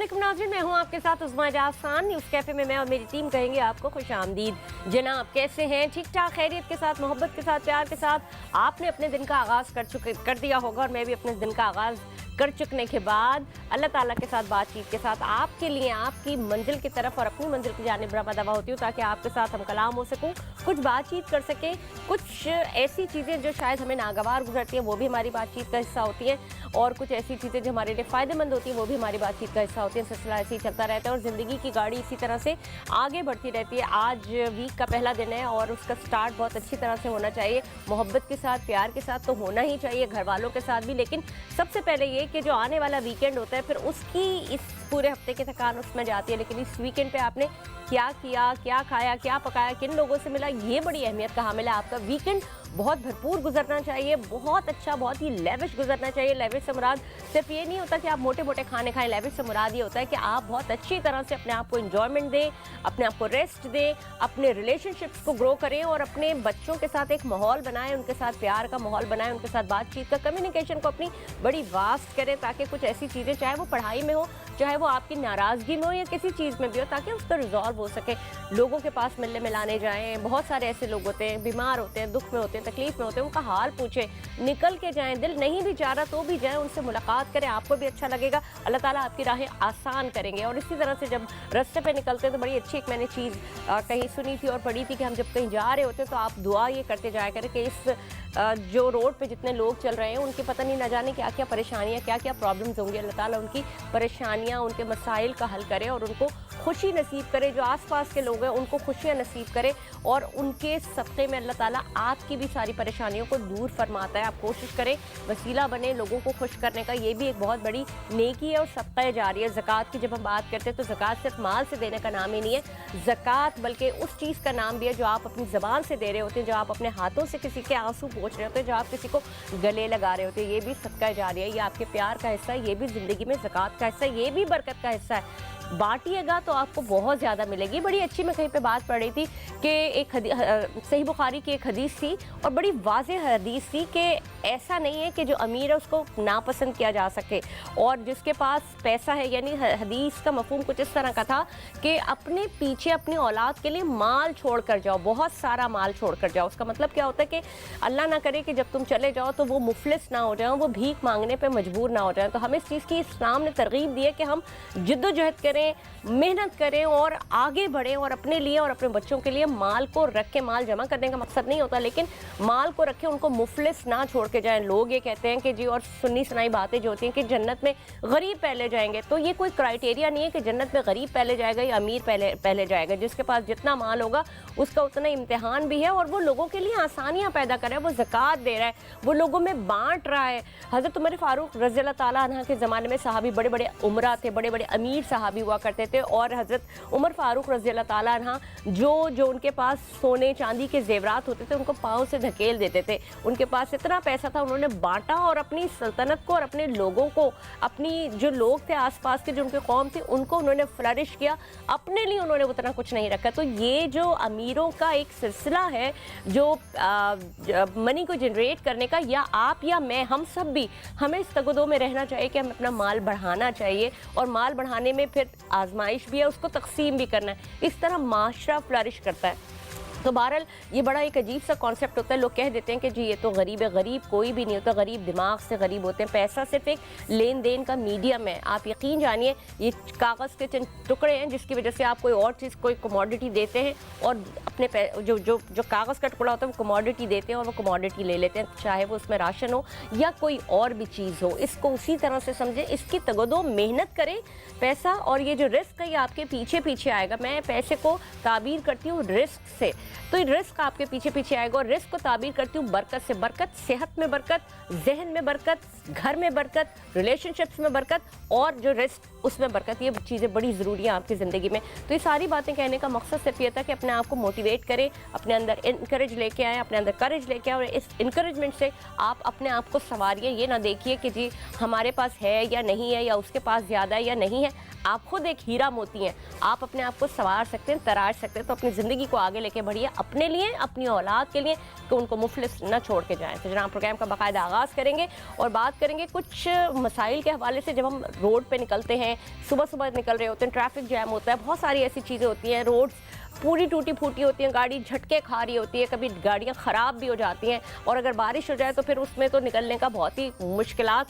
अस्सलामुअलैकुम नाज़रीन, मैं हूं आपके साथ उस्मा एजाज खान। न्यूज़ कैफ़े में मैं और मेरी टीम कहेंगे आपको खुश आमदीद। जनाब, कैसे हैं? ठीक ठाक, खैरियत के साथ, मोहब्बत के साथ, प्यार के साथ आपने अपने दिन का आगाज़ कर दिया होगा और मैं भी अपने दिन का आगाज़ कर चुकने के बाद अल्लाह ताला के साथ बातचीत के साथ आपके लिए आपकी मंजिल की तरफ और अपनी मंजिल की जानिब रवा दवा होती हूँ, ताकि आपके साथ हम कलाम हो सकूँ, कुछ बातचीत कर सकें। कुछ ऐसी चीज़ें जो शायद हमें नागवार गुजरती हैं वो भी हमारी बातचीत का हिस्सा होती हैं, और कुछ ऐसी चीज़ें जो हमारे लिए फ़ायदेमंद होती हैं वो भी हमारी बातचीत का हिस्सा होती है। सिलसिला ऐसे ही चलता रहता है और ज़िंदगी की गाड़ी इसी तरह से आगे बढ़ती रहती है। आज वीक का पहला दिन है और उसका स्टार्ट बहुत अच्छी तरह से होना चाहिए, मोहब्बत के साथ, प्यार के साथ तो होना ही चाहिए, घर वालों के साथ भी। लेकिन सबसे पहले ये कि जो आने वाला वीकेंड होता है फिर उसकी इस पूरे हफ्ते की थकान उसमें जाती है, लेकिन इस वीकेंड पे आपने क्या किया, क्या खाया, क्या पकाया, किन लोगों से मिला, ये बड़ी अहमियत का हामिल है। आपका वीकेंड बहुत भरपूर गुजरना चाहिए, बहुत अच्छा, बहुत ही लेविश गुजरना चाहिए। लेविश से मुराद सिर्फ ये नहीं होता कि आप मोटे मोटे खाने खाएं, लेविश से मुराद ये होता है कि आप बहुत अच्छी तरह से अपने आप को एंजॉयमेंट दें, अपने आप को रेस्ट दें, अपने रिलेशनशिप्स को ग्रो करें और अपने बच्चों के साथ एक माहौल बनाएं, उनके साथ प्यार का माहौल बनाएं, उनके साथ बातचीत का, कम्युनिकेशन को अपनी बड़ी वास्ट करें, ताकि कुछ ऐसी चीज़ें, चाहे वो पढ़ाई में हो, चाहे वो आपकी नाराज़गी में हो या किसी चीज़ में भी हो, ताकि उसका रिजॉल्व हो सके। लोगों के पास मिलने मिलाने जाएं। बहुत सारे ऐसे लोग होते हैं, बीमार होते हैं, दुख में होते हैं, तकलीफ में होते हैं, उनका हाल पूछें, निकल के जाएं। दिल नहीं भी चाह रहा तो भी जाएं, उनसे मुलाकात करें, आपको भी अच्छा लगेगा, अल्लाह ताला आपकी राहें आसान करेंगे। और इसी तरह से जब रास्ते पे निकलते हैं तो बड़ी अच्छी एक मैंने चीज़ कहीं सुनी थी और पढ़ी थी कि हम जब कहीं जा रहे होते हैं तो आप दुआ ये करते जाया करें कि इस जो रोड पे जितने लोग चल रहे हैं उनकी पता नहीं ना जाने क्या क्या परेशानियाँ, क्या क्या प्रॉब्लम्स होंगी, अल्लाह ताला उनकी परेशानियाँ, उनके मसाइल का हल करे और उनको खुशी नसीब करे। जो आसपास के लोग हैं उनको खुशियाँ नसीब करे और उनके सदक़े में अल्लाह ताला आपकी भी सारी परेशानियों को दूर फरमाता है। आप कोशिश करें, वसीला बने लोगों को खुश करने का, ये भी एक बहुत बड़ी नेकी है और सदक़ा जारी है। ज़कात की जब हम बात करते हैं तो ज़कात सिर्फ माल से देने का नाम ही नहीं है, ज़कात बल्कि उस चीज़ का नाम भी है जो आप अपनी ज़बान से दे रहे होते हैं, जो आप अपने हाथों से किसी के आंसू पोंछ रहे होते हैं, जो आप किसी को गले लगा रहे होते हैं, ये भी सदक़ा जारी है। ये आपके प्यार का हिस्सा है, ये भी ज़िंदगी में ज़कात का हिस्सा है, ये भी बरकत का हिस्सा है। बांटिएगा तो आपको बहुत ज़्यादा मिलेगी। बड़ी अच्छी मैं कहीं पे बात पढ़ रही थी कि एक सही बुखारी की एक हदीस थी और बड़ी वाज़ेह हदीस थी कि ऐसा नहीं है कि जो अमीर है उसको नापसंद किया जा सके और जिसके पास पैसा है, यानी हदीस का मफहूम कुछ इस तरह का था कि अपने पीछे अपनी औलाद के लिए माल छोड़ कर जाओ, बहुत सारा माल छोड़ कर जाओ। उसका मतलब क्या होता है कि अल्लाह ना करे कि जब तुम चले जाओ तो वो मुफलिस ना हो जाए, वो भीख मांगने पर मजबूर ना हो जाए। तो हमें इस चीज़ की इस्लाम ने तरगीब दी है कि हम जिद्दोजहद करें, मेहनत करें और आगे बढ़ें और अपने लिए और अपने बच्चों के लिए माल को रखें। माल जमा करने का मकसद नहीं होता, लेकिन माल को रखें, उनको मुफलिस ना छोड़ के जाएं। लोग ये कहते हैं कि जी, और सुन्नी सुनाई बातें जो होती हैं कि जन्नत में गरीब पहले जाएंगे, तो ये कोई क्राइटेरिया नहीं है कि जन्नत में गरीब पहले जाएगा या अमीर पहले जाएगा। जिसके पास जितना माल होगा उसका उतना इम्तिहान भी है और वो लोगों के लिए आसानियाँ पैदा कर रहा है, वो ज़कात दे रहा है, वो लोगों में बांट रहा है। हज़रत उमर फ़ारूक रज़ी अल्लाह ताला अन्हा के ज़माने में सहाबी बड़े बड़े उमरा थे, बड़े बड़े अमीर सहाबी हुआ करते थे और हज़रत उमर फ़ारूक रज़ी अल्लाह ताला अन्हा जो उनके पास सोने चांदी के ज़ेवरात होते थे उनको पाँव से धकेल देते थे। उनके पास इतना पैसा था, उन्होंने बांटा और अपनी सल्तनत को और अपने लोगों को, अपनी जो लोग थे आसपास के, जो उनके कौम थी, उनको उन्होंने फ्लरिश किया, अपने लिए उन्होंने उतना कुछ नहीं रखा। तो ये जो अमीरों का एक सिलसिला है जो मनी को जनरेट करने का, या आप या मैं, हम सब भी, हमें इस तगदो में रहना चाहिए कि हमें अपना माल बढ़ाना चाहिए और माल बढ़ाने में फिर आजमाइश भी है, उसको तकसीम भी करना है। इस तरह माशरा फ्लरिश करता है। तो बहरहाल ये बड़ा एक अजीब सा कॉन्सेप्ट होता है। लोग कह देते हैं कि जी ये तो गरीब है, गरीब कोई भी नहीं होता, गरीब दिमाग से गरीब होते हैं। पैसा सिर्फ एक लेन देन का मीडियम है। आप यकीन जानिए, ये कागज़ के चंद टुकड़े हैं जिसकी वजह से आप कोई और चीज़, कोई कमोडिटी देते हैं और अपने जो कागज़ का टुकड़ा होता है वो कमोडिटी देते हैं और वो कमोडिटी ले लेते हैं, चाहे वो उसमें राशन हो या कोई और भी चीज़ हो। इसको उसी तरह से समझें, इसकी तगदो मेहनत करें। पैसा और ये जो रिस्क है ये आपके पीछे पीछे आएगा। मैं पैसे को ताबीर करती हूँ रिस्क से, तो ये रिस्क आपके पीछे पीछे आएगा और रिस्क को ताबीर करती हूँ बरकत से। बरकत सेहत में, बरकत जहन में, बरकत घर में, बरकत रिलेशनशिप्स में, बरकत और जो रिस्क उसमें बरकत। ये चीज़ें बड़ी ज़रूरी हैं आपकी ज़िंदगी में। तो ये सारी बातें कहने का मकसद सिर्फ ये था कि अपने आप को मोटिवेट करें, अपने अंदर इनकरेज लेके आएँ, अपने अंदर करेज लेके आए और इस इनकरेजमेंट से आप अपने आप को संवारिए। ये ना देखिए कि जी हमारे पास है या नहीं है, या उसके पास ज़्यादा है या नहीं है। आप खुद एक हीरा मोती हैं, आप अपने आप को संवार सकते हैं, तराश सकते हैं। तो अपनी ज़िंदगी को आगे लेके बढ़िए, अपने लिए, अपनी औलाद के लिए, कि उनको मुफलिस न छोड़ के जाएं। तो जनाब प्रोग्राम का बाकायदा आगाज़ करेंगे और बात करेंगे कुछ मसाइल के हवाले से। जब हम रोड पे निकलते हैं, सुबह सुबह निकल रहे होते हैं, ट्रैफिक जैम होता है, बहुत सारी ऐसी चीज़ें होती हैं, रोड्स पूरी टूटी फूटी होती हैं, गाड़ी झटके खा रही होती है, कभी गाड़ियाँ ख़राब भी हो जाती हैं, और अगर बारिश हो जाए तो फिर उसमें तो निकलने का बहुत ही मुश्किलात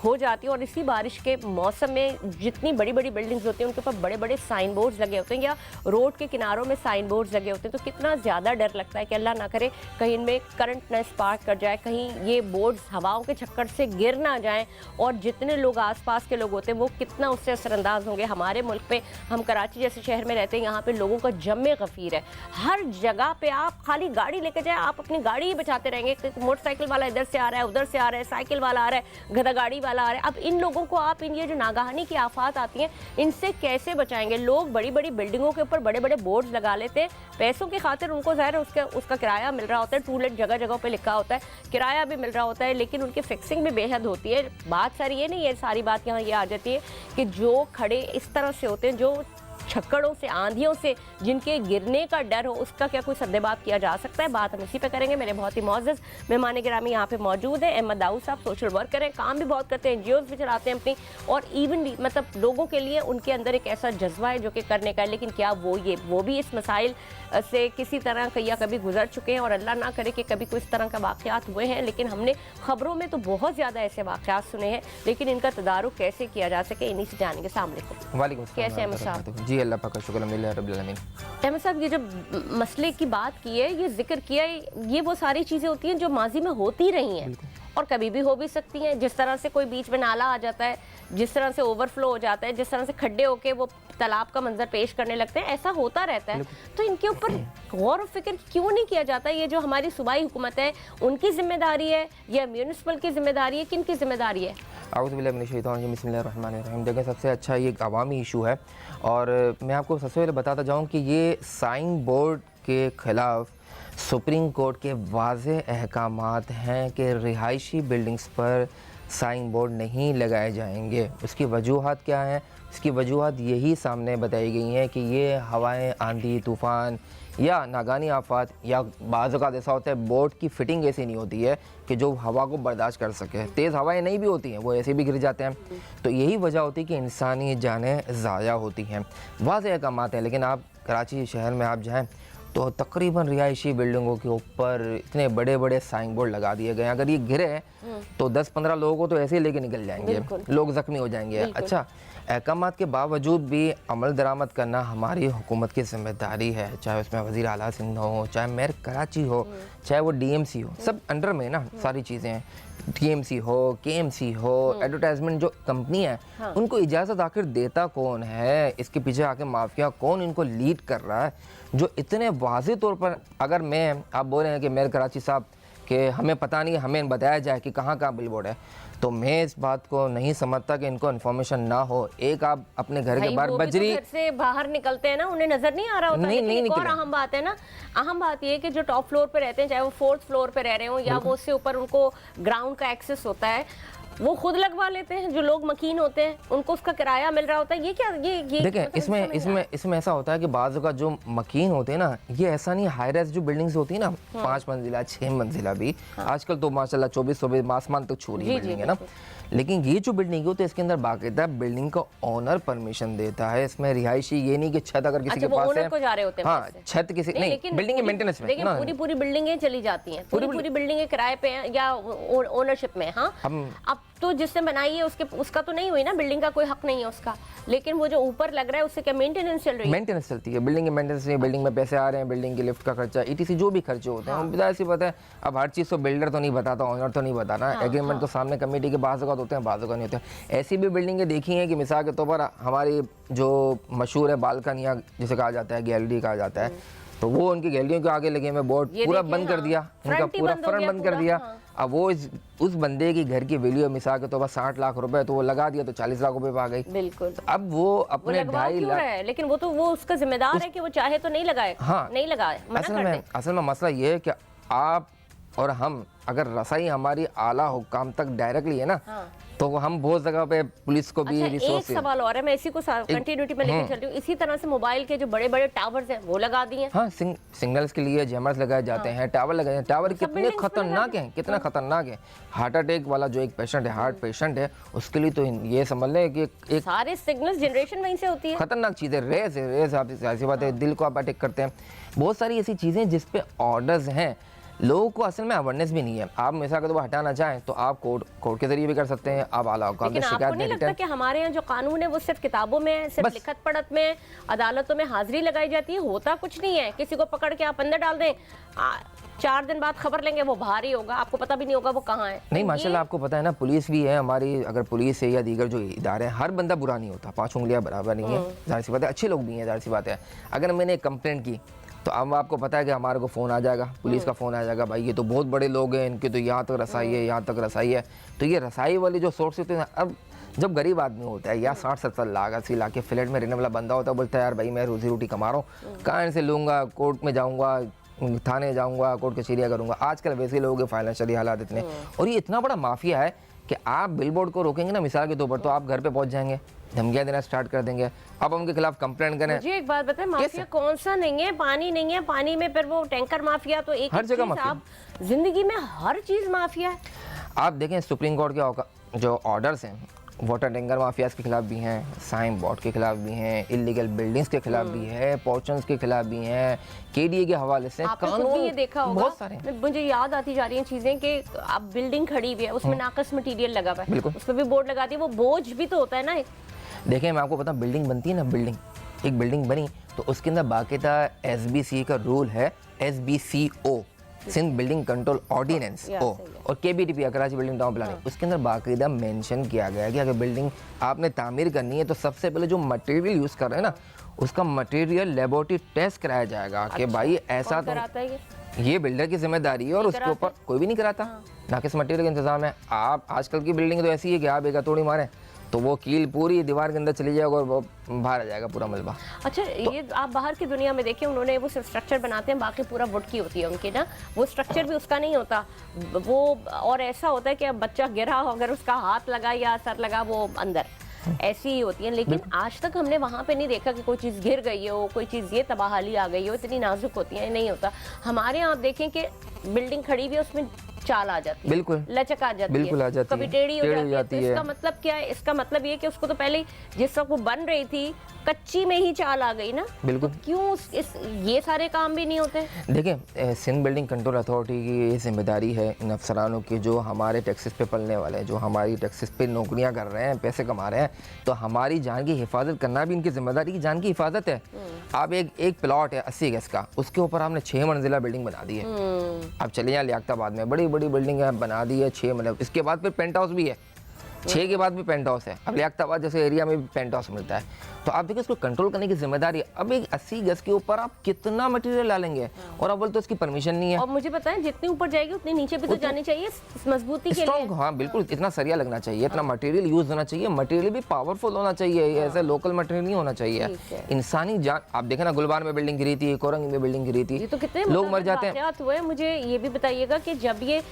हो जाती है। और इसी बारिश के मौसम में जितनी बड़ी बड़ी बिल्डिंग्स होती हैं उनके ऊपर बड़े बड़े साइन बोर्ड्स लगे होते हैं, या रोड के किनारों में साइन बोर्ड्स लगे होते हैं, तो कितना ज़्यादा डर लगता है कि अल्लाह ना करे कहीं इनमें करंट न स्पार्क कर जाए, कहीं ये बोर्ड्स हवाओं के चक्कर से गिर ना जाएँ, और जितने लोग आसपास के लोग होते हैं वो कितना उससे असरअंदाज होंगे। हमारे मुल्क पे, हम कराची जैसे शहर में रहते हैं, यहाँ पे लोगों का जमे गफीर है। हर जगह पे आप खाली गाड़ी लेके जाए, आप अपनी गाड़ी ही बचाते रहेंगे। मोटरसाइकिल वाला इधर से आ रहा है, उधर से आ रहा है, साइकिल वाला आ रहा है, गधा गाड़ी वाला आ रहा है। अब इन लोगों को आप, इन ये जो नागहानी की आफात आती हैं, इनसे कैसे बचाएंगे? लोग बड़ी बड़ी बिल्डिंगों के ऊपर बड़े बड़े बोर्ड्स लगा लेते हैं पैसों की खातिर। उनको ज़ाहिर है उसका किराया मिल रहा होता है, टूलेट जगह जगह पे लिखा होता है, किराया भी मिल रहा होता है, लेकिन उनकी फिक्सिंग भी बेहद होती है। बात सारी ये नहीं है, सारी बात यहाँ ये आ जाती है कि जो खड़े इस तरह से होते हैं, जो छक्कड़ों से, आंधियों से जिनके गिरने का डर हो, उसका क्या कोई सद्देबात किया जा सकता है? बात हम इसी पे करेंगे। मेरे बहुत ही मौजूद मेहमान गिरामी यहाँ पे मौजूद है। अहमद दाऊद साहब सोशल वर्कर हैं, काम भी बहुत करते हैं, एनजीओज भी चलाते हैं अपनी, और इवन मतलब लोगों के लिए उनके अंदर एक ऐसा जज्बा है जो कि करने का है। लेकिन क्या वो भी इस मसाइल से किसी तरह या कभी गुजर चुके हैं, और अल्लाह ना करे कि कभी कोई इस तरह का वाक़यात हुए हैं, लेकिन हमने ख़बरों में तो बहुत ज़्यादा ऐसे वाक़यात सुने हैं, लेकिन इनका तदारुक कैसे किया जा सके, इन्हीं से जानेंगे। अस्सलाम वालेकुम। वालेकुम कैसे हैं अहमद साहब? जी अल्लाह पाक का शुक्र अल्हम्दुलिल्लाह रब्बिल आलमीन। अहमद साहब, ये जो मसले की बात की है, ये जिक्र किया है, ये वो सारी चीज़ें होती हैं जो माजी में होती रही हैं और कभी भी हो भी सकती हैं। जिस तरह से कोई बीच में नाला आ जाता है, जिस तरह से ओवरफ्लो हो जाता है, जिस तरह से खड्डे होके वो तालाब का मंजर पेश करने लगते हैं, ऐसा होता रहता है। तो इनके ऊपर गौर और फिक्र क्यों नहीं किया जाता? ये जो हमारी सूबाई हुकूमत है, उनकी जिम्मेदारी है या म्यूनिसिपल की जिम्मेदारी है, किन की जिम्मेदारी है? आऊज़ु बिल्लाहि मिनश शैतानिर रजीम, बिस्मिल्लाहिर्रहमानिर्रहीम। देखिए, सबसे अच्छा ये एक अवामी इशू है, और मैं आपको सबसे पहले बताता जाऊँ कि ये साइन बोर्ड के ख़िलाफ़ सुप्रीम कोर्ट के वाज़ेह अहकामात हैं कि रिहायशी बिल्डिंग्स पर साइन बोर्ड नहीं लगाए जाएंगे। उसकी वजूहात क्या हैं? इसकी वजूहात यही सामने बताई गई हैं कि ये हवाएं, आंधी, तूफ़ान या नागानी आफात, या बाज़ औक़ात ऐसा होता है बोर्ड की फ़िटिंग ऐसी नहीं होती है कि जो हवा को बर्दाश्त कर सके। तेज़ हवाएं नहीं भी होती हैं, वो ऐसे भी गिर जाते हैं। तो यही वजह होती है कि इंसानी जानें ज़ाया होती हैं। वाज़ेह अहकामात हैं, लेकिन आप कराची शहर में आप जाएँ तो तकरीबन रिहायशी बिल्डिंगों के ऊपर इतने बड़े बड़े साइन बोर्ड लगा दिए गए हैं। अगर ये गिरे तो 10-15 लोगों को तो ऐसे ही लेके निकल जाएंगे, लोग ज़ख्मी हो जाएंगे। अच्छा, अहकामात के बावजूद भी अमल दरामद करना हमारी हुकूमत की जिम्मेदारी है, चाहे उसमें वज़ीर आला सिंध हो, चाहे मेयर कराची हो, चाहे वो डीएमसी हो, सब अंडर में ना सारी चीज़ें हैं। टीएमसी हो, केएमसी हो, एडवर्टाइजमेंट जो कंपनी है, उनको इजाज़त आखिर देता कौन है? इसके पीछे आके माफिया कौन इनको लीड कर रहा है? जो इतने वाज़ेह तौर पर, अगर आप बोल रहे हैं कि मेयर कराची साहब कि हमें पता नहीं, हमें बताया जाए कि कहाँ कहाँ बिल बोर्ड है, तो मैं इस बात को नहीं समझता कि इनको इन्फॉर्मेशन ना हो। एक आप अपने घर के बाहर बजरी घर से बाहर निकलते हैं ना, उन्हें नजर नहीं आ रहा होता। नहीं, एक और अहम बात है ना, अहम बात ये है कि जो टॉप फ्लोर पे रहते हैं, चाहे वो 4th फ्लोर पे रह रहे हो या वो उससे ऊपर उनको ग्राउंड का एक्सेस होता है, वो खुद लगवा लेते हैं। जो लोग मकीन होते हैं उनको उसका किराया मिल रहा होता है। ये क्या ये देखिए, मतलब इसमें ऐसा होता है कि बाज़ का जो मकीन होते हैं ना, ये ऐसा नहीं, हाई राइज जो बिल्डिंग्स होती है ना, 5 मंजिला 6 मंजिला भी आजकल तो माशाल्लाह 24 आसमान तक छू रही बिल्डिंग है ना, लेकिन ये जो बिल्डिंग है तो इसके अंदर बाकायदा बिल्डिंग का ओनर परमिशन देता है। इसमें रिहायशी ये नहीं कि छत अगर किसी के पास है, को जा रहे होते हैं, हाँ, छत किसी नहीं, बिल्डिंग के मेंटेनेंस में ना, पूरी बिल्डिंगें चली जाती हैं, पूरी बिल्डिंगें किराए पे या ओनरशिप में। हाँ, अब तो जिसने बनाई है उसका तो नहीं हुई ना, बिल्डिंग का कोई हक नहीं है उसका, लेकिन वो जो ऊपर लग रहा है उससे क्या मेंटेनेंस चल रही है? मेंटेनेंस चलती है, बिल्डिंग की मेंटेनेंस नहीं, बिल्डिंग में पैसे आ रहे हैं, बिल्डिंग की लिफ्ट का खर्चा, ईटीसी जो भी खर्चे होते हैं, जाहिर सी बात है। अब हर चीज़ तो बिल्डर तो नहीं बताता, ओनर तो नहीं बताना, एग्रीमेंट तो सामने कमेटी के बाज़ औक़ात होते हैं, बाज़ औक़ात नहीं होते हैं। ऐसी भी बिल्डिंगें देखी हैं कि मिसाल के तौर पर हमारी जो मशहूर है बालकनियाँ जिसे कहा जाता है, गैलरी कहा जाता है, तो वो उनकी गैलरियों के आगे लगे हुए बोर्ड पूरा बंद कर दिया, उनका पूरा फ्रंट बंद कर दिया। अब वो उस बंदे की घर की वैल्यू मिसाल के तौर पर 60 लाख रुपए, तो वो लगा दिया तो 40 लाख रुपए पे आ गई। बिल्कुल। अब वो अपने 2.5 लाख, लेकिन वो उसका जिम्मेदार है कि वो चाहे तो नहीं लगाए। हाँ, नहीं लगाए, असल में मसला ये है कि आप और हम अगर रसाई हमारी आला हुकाम तक डायरेक्टली है ना, हाँ। तो हम बहुत जगह पे पुलिस को भी अच्छा, एक रिसोर्स सवाल और है, मैं इसी को कंटिन्यूटी में लेके चल रही हूँ। इसी तरह से मोबाइल के जो बड़े बड़े टावर्स हैं वो लगा दिए हैं। हाँ, सिग्नल्स के लिए जैमर्स लगाए जाते हैं, टावर लगाए जाते हैं। टावर कितने buildings पे खतरनाक हैं, कितना खतरनाक है। हार्ट अटैक वाला जो एक पेशेंट है, हार्ट पेशेंट है, उसके लिए तो ये समझ लें कि एक सारे सिग्नल्स जनरेशन वहीं से होती है। खतरनाक चीज़ है। रेस आप ऐसी बात है, दिल को आप अटैक करते हैं। बहुत सारी ऐसी चीज़ें जिस पे ऑर्डर्स हैं, लोगों को असल में अवेयरनेस भी नहीं है। आप मिसाल के तौर पर हटाना चाहें तो आप कोर्ट के जरिए भी कर सकते हैं, आप आला हुकाम लेकिन से आपको शिकायत नहीं में लगता कि हमारे यहाँ जो कानून है वो सिर्फ किताबों में है, सिर्फ बस। लिखत पढ़त में, अदालतों में हाजिरी लगाई जाती है, होता कुछ नहीं है। किसी को पकड़ के आप अंदर डाल दें, 4 दिन बाद खबर लेंगे वो बाहर ही होगा, आपको पता भी नहीं होगा वो कहाँ है। नहीं, तो माशाल्लाह आपको पता है ना, पुलिस भी है हमारी। अगर पुलिस है या दीगर जो इदारे हैं, हर बंदा बुरा नहीं होता, 5 उंगलियां बराबर नहीं है, जाहिर सी बात है। अच्छे लोग भी हैं, जाहिर सी बात है। अगर मैंने एक कंप्लेंट की तो अब आपको पता है कि हमारे को फ़ोन आ जाएगा, पुलिस का फ़ोन आ जाएगा, भाई ये तो बहुत बड़े लोग हैं, इनके तो यहाँ तक रसाई है, यहाँ तक रसाई है। तो ये रसाई वाली जो सोर्स होते हैं, अब जब गरीब आदमी होता है या 60-70 लाख 80 लाख के फ्लैट में रहने वाला बंदा होता है, बोलता है यार भाई मैं रोजी रोटी कमा रहा हूँ, कहाँ से लूँगा, कोर्ट में जाऊँगा, थाने जाऊँगा, कोर्ट कचहरियाँ करूँगा। आजकल वैसे लोगों के फाइनेंशियली हालात इतने, और ये इतना बड़ा माफिया है कि आप बिलबोर्ड को रोकेंगे ना मिसाल के तौर पर, तो आप घर पे पहुंच जाएंगे, धमकियां देना स्टार्ट कर देंगे, अब उनके खिलाफ कंप्लेंट करें। मुझे एक बात बताएं, माफिया कौन सा नहीं है? पानी नहीं है, पानी में फिर वो टैंकर माफिया, तो एक हर जगह चीज़ माफिया। आप जिंदगी में हर चीज माफिया है। आप देखें सुप्रीम कोर्ट के जो ऑर्डर्स हैं, वाटर टैंकर माफियाज के खिलाफ भी हैं, साइन बोर्ड के खिलाफ भी हैं, इलीगल बिल्डिंग्स के खिलाफ भी है, पोर्शंस के खिलाफ भी हैं, केडीए के हवाले से आपने खुद भी ये देखा होगा, बहुत सारे हैं। मुझे याद आती जा रही हैं चीजें कि अब बिल्डिंग खड़ी हुई है, उसमें नाकस मटेरियल लगा हुआ है, बिल्कुल। उस पर भी बोर्ड लगा दिया, वो बोझ भी तो होता है ना। देखें मैं आपको बताऊं, बिल्डिंग बनती है ना, एक बिल्डिंग बनी तो उसके अंदर बाकायदा एसबीसी का रूल है, SBCO, Sindh building control ordinance O, और KBTP Karachi building town planning, उसके अंदर बाकायदा मेंशन किया गया है कि अगर बिल्डिंग आपने तामीर करनी है तो सबसे पहले जो मटेरियल यूज़ कर रहे हैं ना, उसका मटेरियल लेबोरेटरी टेस्ट कराया जाएगा कि भाई ऐसा तो कराता है ये बिल्डर की जिम्मेदारी है, और उसके ऊपर कोई भी नहीं कराता। ना किस मटेरियल का इंतजाम है। आप आजकल की बिल्डिंग तो ऐसी है कि आप एक हथौड़ी मारें तो वो कील पूरी दीवार के अंदर चली जाएगा और वो बाहर आ जाएगा पूरा मलबा। अच्छा, तो ये आप बाहर की दुनिया में देखिए, उन्होंने वो सिर्फ स्ट्रक्चर बनाते हैं, बाकी पूरा वुड की होती है उनकी ना, वो स्ट्रक्चर भी उसका नहीं होता वो, और ऐसा होता है कि अब बच्चा गिरा हो, अगर उसका हाथ लगा या सर लगा, वो अंदर ऐसी ही होती है। लेकिन आज तक हमने वहाँ पे नहीं देखा कि कोई चीज़ गिर गई हो, कोई चीज़ ये तबाहाली आ गई हो, इतनी नाजुक होती है, नहीं होता। हमारे यहाँ आप देखें कि बिल्डिंग खड़ी हुई है, उसमें चाल आ जाती है, बिल्कुल लचक आ जाती बिल्कुल है, आ जाती कभी है, टेढ़ी हो टेढ़ी जाती है। तो है। इसका मतलब क्या है? इसका मतलब ये कि उसको तो पहले जिस वक्त वो बन रही थी कच्ची में ही चाल आ गई ना। बिल्कुल। तो क्यों ये सारे काम भी नहीं होते? देखिए सिंध बिल्डिंग कंट्रोल अथॉरिटी की ये जिम्मेदारी है इन अफसरानों की जो हमारे टैक्सेस पे पलने वाले हैं, जो हमारी टैक्सेस पे नौकरियां कर रहे हैं, पैसे कमा रहे हैं, तो हमारी जान की हिफाजत करना भी इनकी जिम्मेदारी की जान की हिफाजत है। आप एक प्लॉट है 80 गज का, उसके ऊपर आपने 6 मंजिला बिल्डिंग बना दी है। आप चले जाए लियाकताबाद में, बड़ी बड़ी बिल्डिंग है बना दी है 6, मतलब इसके बाद फिर पेंट हाउस भी है, 6 के बाद भी पेंट हाउस है। अब लियाकताबाद जैसे एरिया में भी पेंट हाउस मिलता है। तो आप देखिए इसको कंट्रोल करने की जिम्मेदारी है। अब एक 80 गज के ऊपर आप कितना मटेरियल डालेंगे, और अब बोलते तो इसकी परमिशन नहीं है। और मुझे बताएं, जितनी ऊपर जाएगी उतनी नीचे भी तो जानी चाहिए मजबूती के लिए। हाँ बिल्कुल, इतना सरिया लगना चाहिए, इतना मटेरियल यूज होना चाहिए, मटेरियल भी पावरफुल होना चाहिए, ये ऐसे लोकल मटेरियल नहीं होना चाहिए। इंसानी जान, आप देखें ना, गुलबार में बिल्डिंग गिरी थी, कोरंग में बिल्डिंग गिरी थी, तो कितने लोग मर जाते हैं। हुए। मुझे ये भी बताइएगा कि जब ये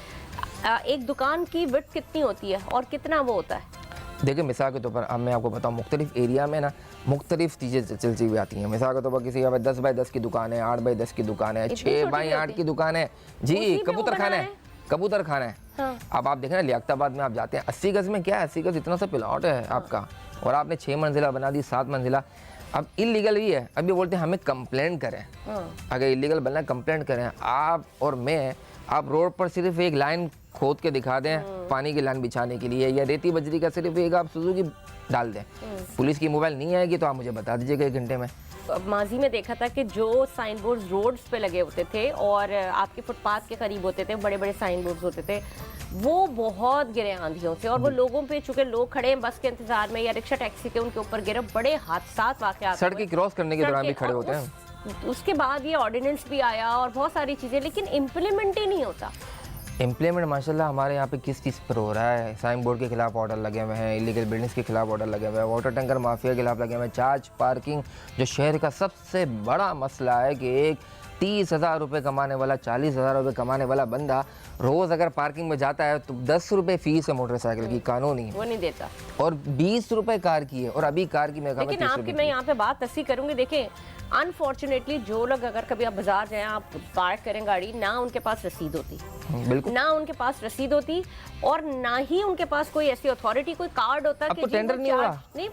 एक दुकान की विड्थ कितनी होती है और कितना वो होता है? देखिए मिसाल के तौर पर अब मैं आपको बताऊँ, मुख्तलिफ एरिया में ना मुख्तलिफ चीज़ें चलती हुई आती हैं। मिसाल के तौर पर किसी का 10 बाई 10 की दुकान है, 8 बाई 10 की दुकान है, 6 बाई 8 की दुकान है जी, कबूतर खाना है, कबूतर खाना है। हाँ। अब आप देखें ना लियाकताबाद में आप जाते हैं, 80 गज में क्या है, 80 गज इतना सा प्लॉट है आपका, और आपने 6 मंजिला बना दी, 7 मंजिला। अब इलीगल भी है, अब ये बोलते हैं हमें कंप्लेंट करें। अगर इलीगल बनना है कंप्लेंट करें। आप और मैं, आप रोड पर सिर्फ एक लाइन खोद के दिखा दें पानी की लाइन बिछाने के लिए, या रेती बजरी का सिर्फ एक आप सुजुकी डाल दें, पुलिस की मोबाइल नहीं आएगी तो आप मुझे बता दीजिएगा 1 घंटे में। माजी में देखा था कि जो साइन बोर्ड रोड्स पे लगे होते थे और आपके फुटपाथ के करीब होते थे, बड़े बड़े साइन बोर्ड्स होते थे, वो बहुत गिरे आंधियों से, और वो लोगों पे, चूंकि लोग खड़े हैं बस के इंतजार में या रिक्शा टैक्सी के, उनके ऊपर गिरे, बड़े हादसात वाकयात, सड़क क्रॉस करने के दौरान भी खड़े होते हैं। उसके बाद ये ऑर्डिनेंस भी आया और बहुत सारी चीजें, लेकिन इम्प्लीमेंट ही नहीं होता। इम्प्लीमेंट माशाल्लाह हमारे यहाँ पे किस चीज़ पर हो रहा है। साइन बोर्ड के खिलाफ ऑर्डर लगे हुए हैं, इलीगल बिल्डिंग्स के खिलाफ ऑर्डर लगे हुए हैं, वाटर टैंकर माफिया के खिलाफ लगे हुए हैं, चार्ज पार्किंग जो शहर का सबसे बड़ा मसला है कि एक 30,000 रुपये कमाने वाला, 40,000 रुपये कमाने वाला बंदा रोज़ अगर पार्किंग में जाता है तो 10 रुपये फीस है मोटरसाइकिल की, कानूनी, वो नहीं देता। और 20 रुपये कार की है, और अभी कार की मैं लेकिन आपकी मैं यहाँ पे बात तस्सी करूंगी। देखें, अनफॉर्चुनेटली जो लोग अगर कभी आप बाजार जाएं, आप पार्क करें गाड़ी, ना उनके पास रसीद होती, बिल्कुल, ना उनके पास रसीद होती, और ना ही उनके पास कोई ऐसी अथॉरिटी, कोई कार्ड होता आपको टेंडर नहीं होगा। नहीं,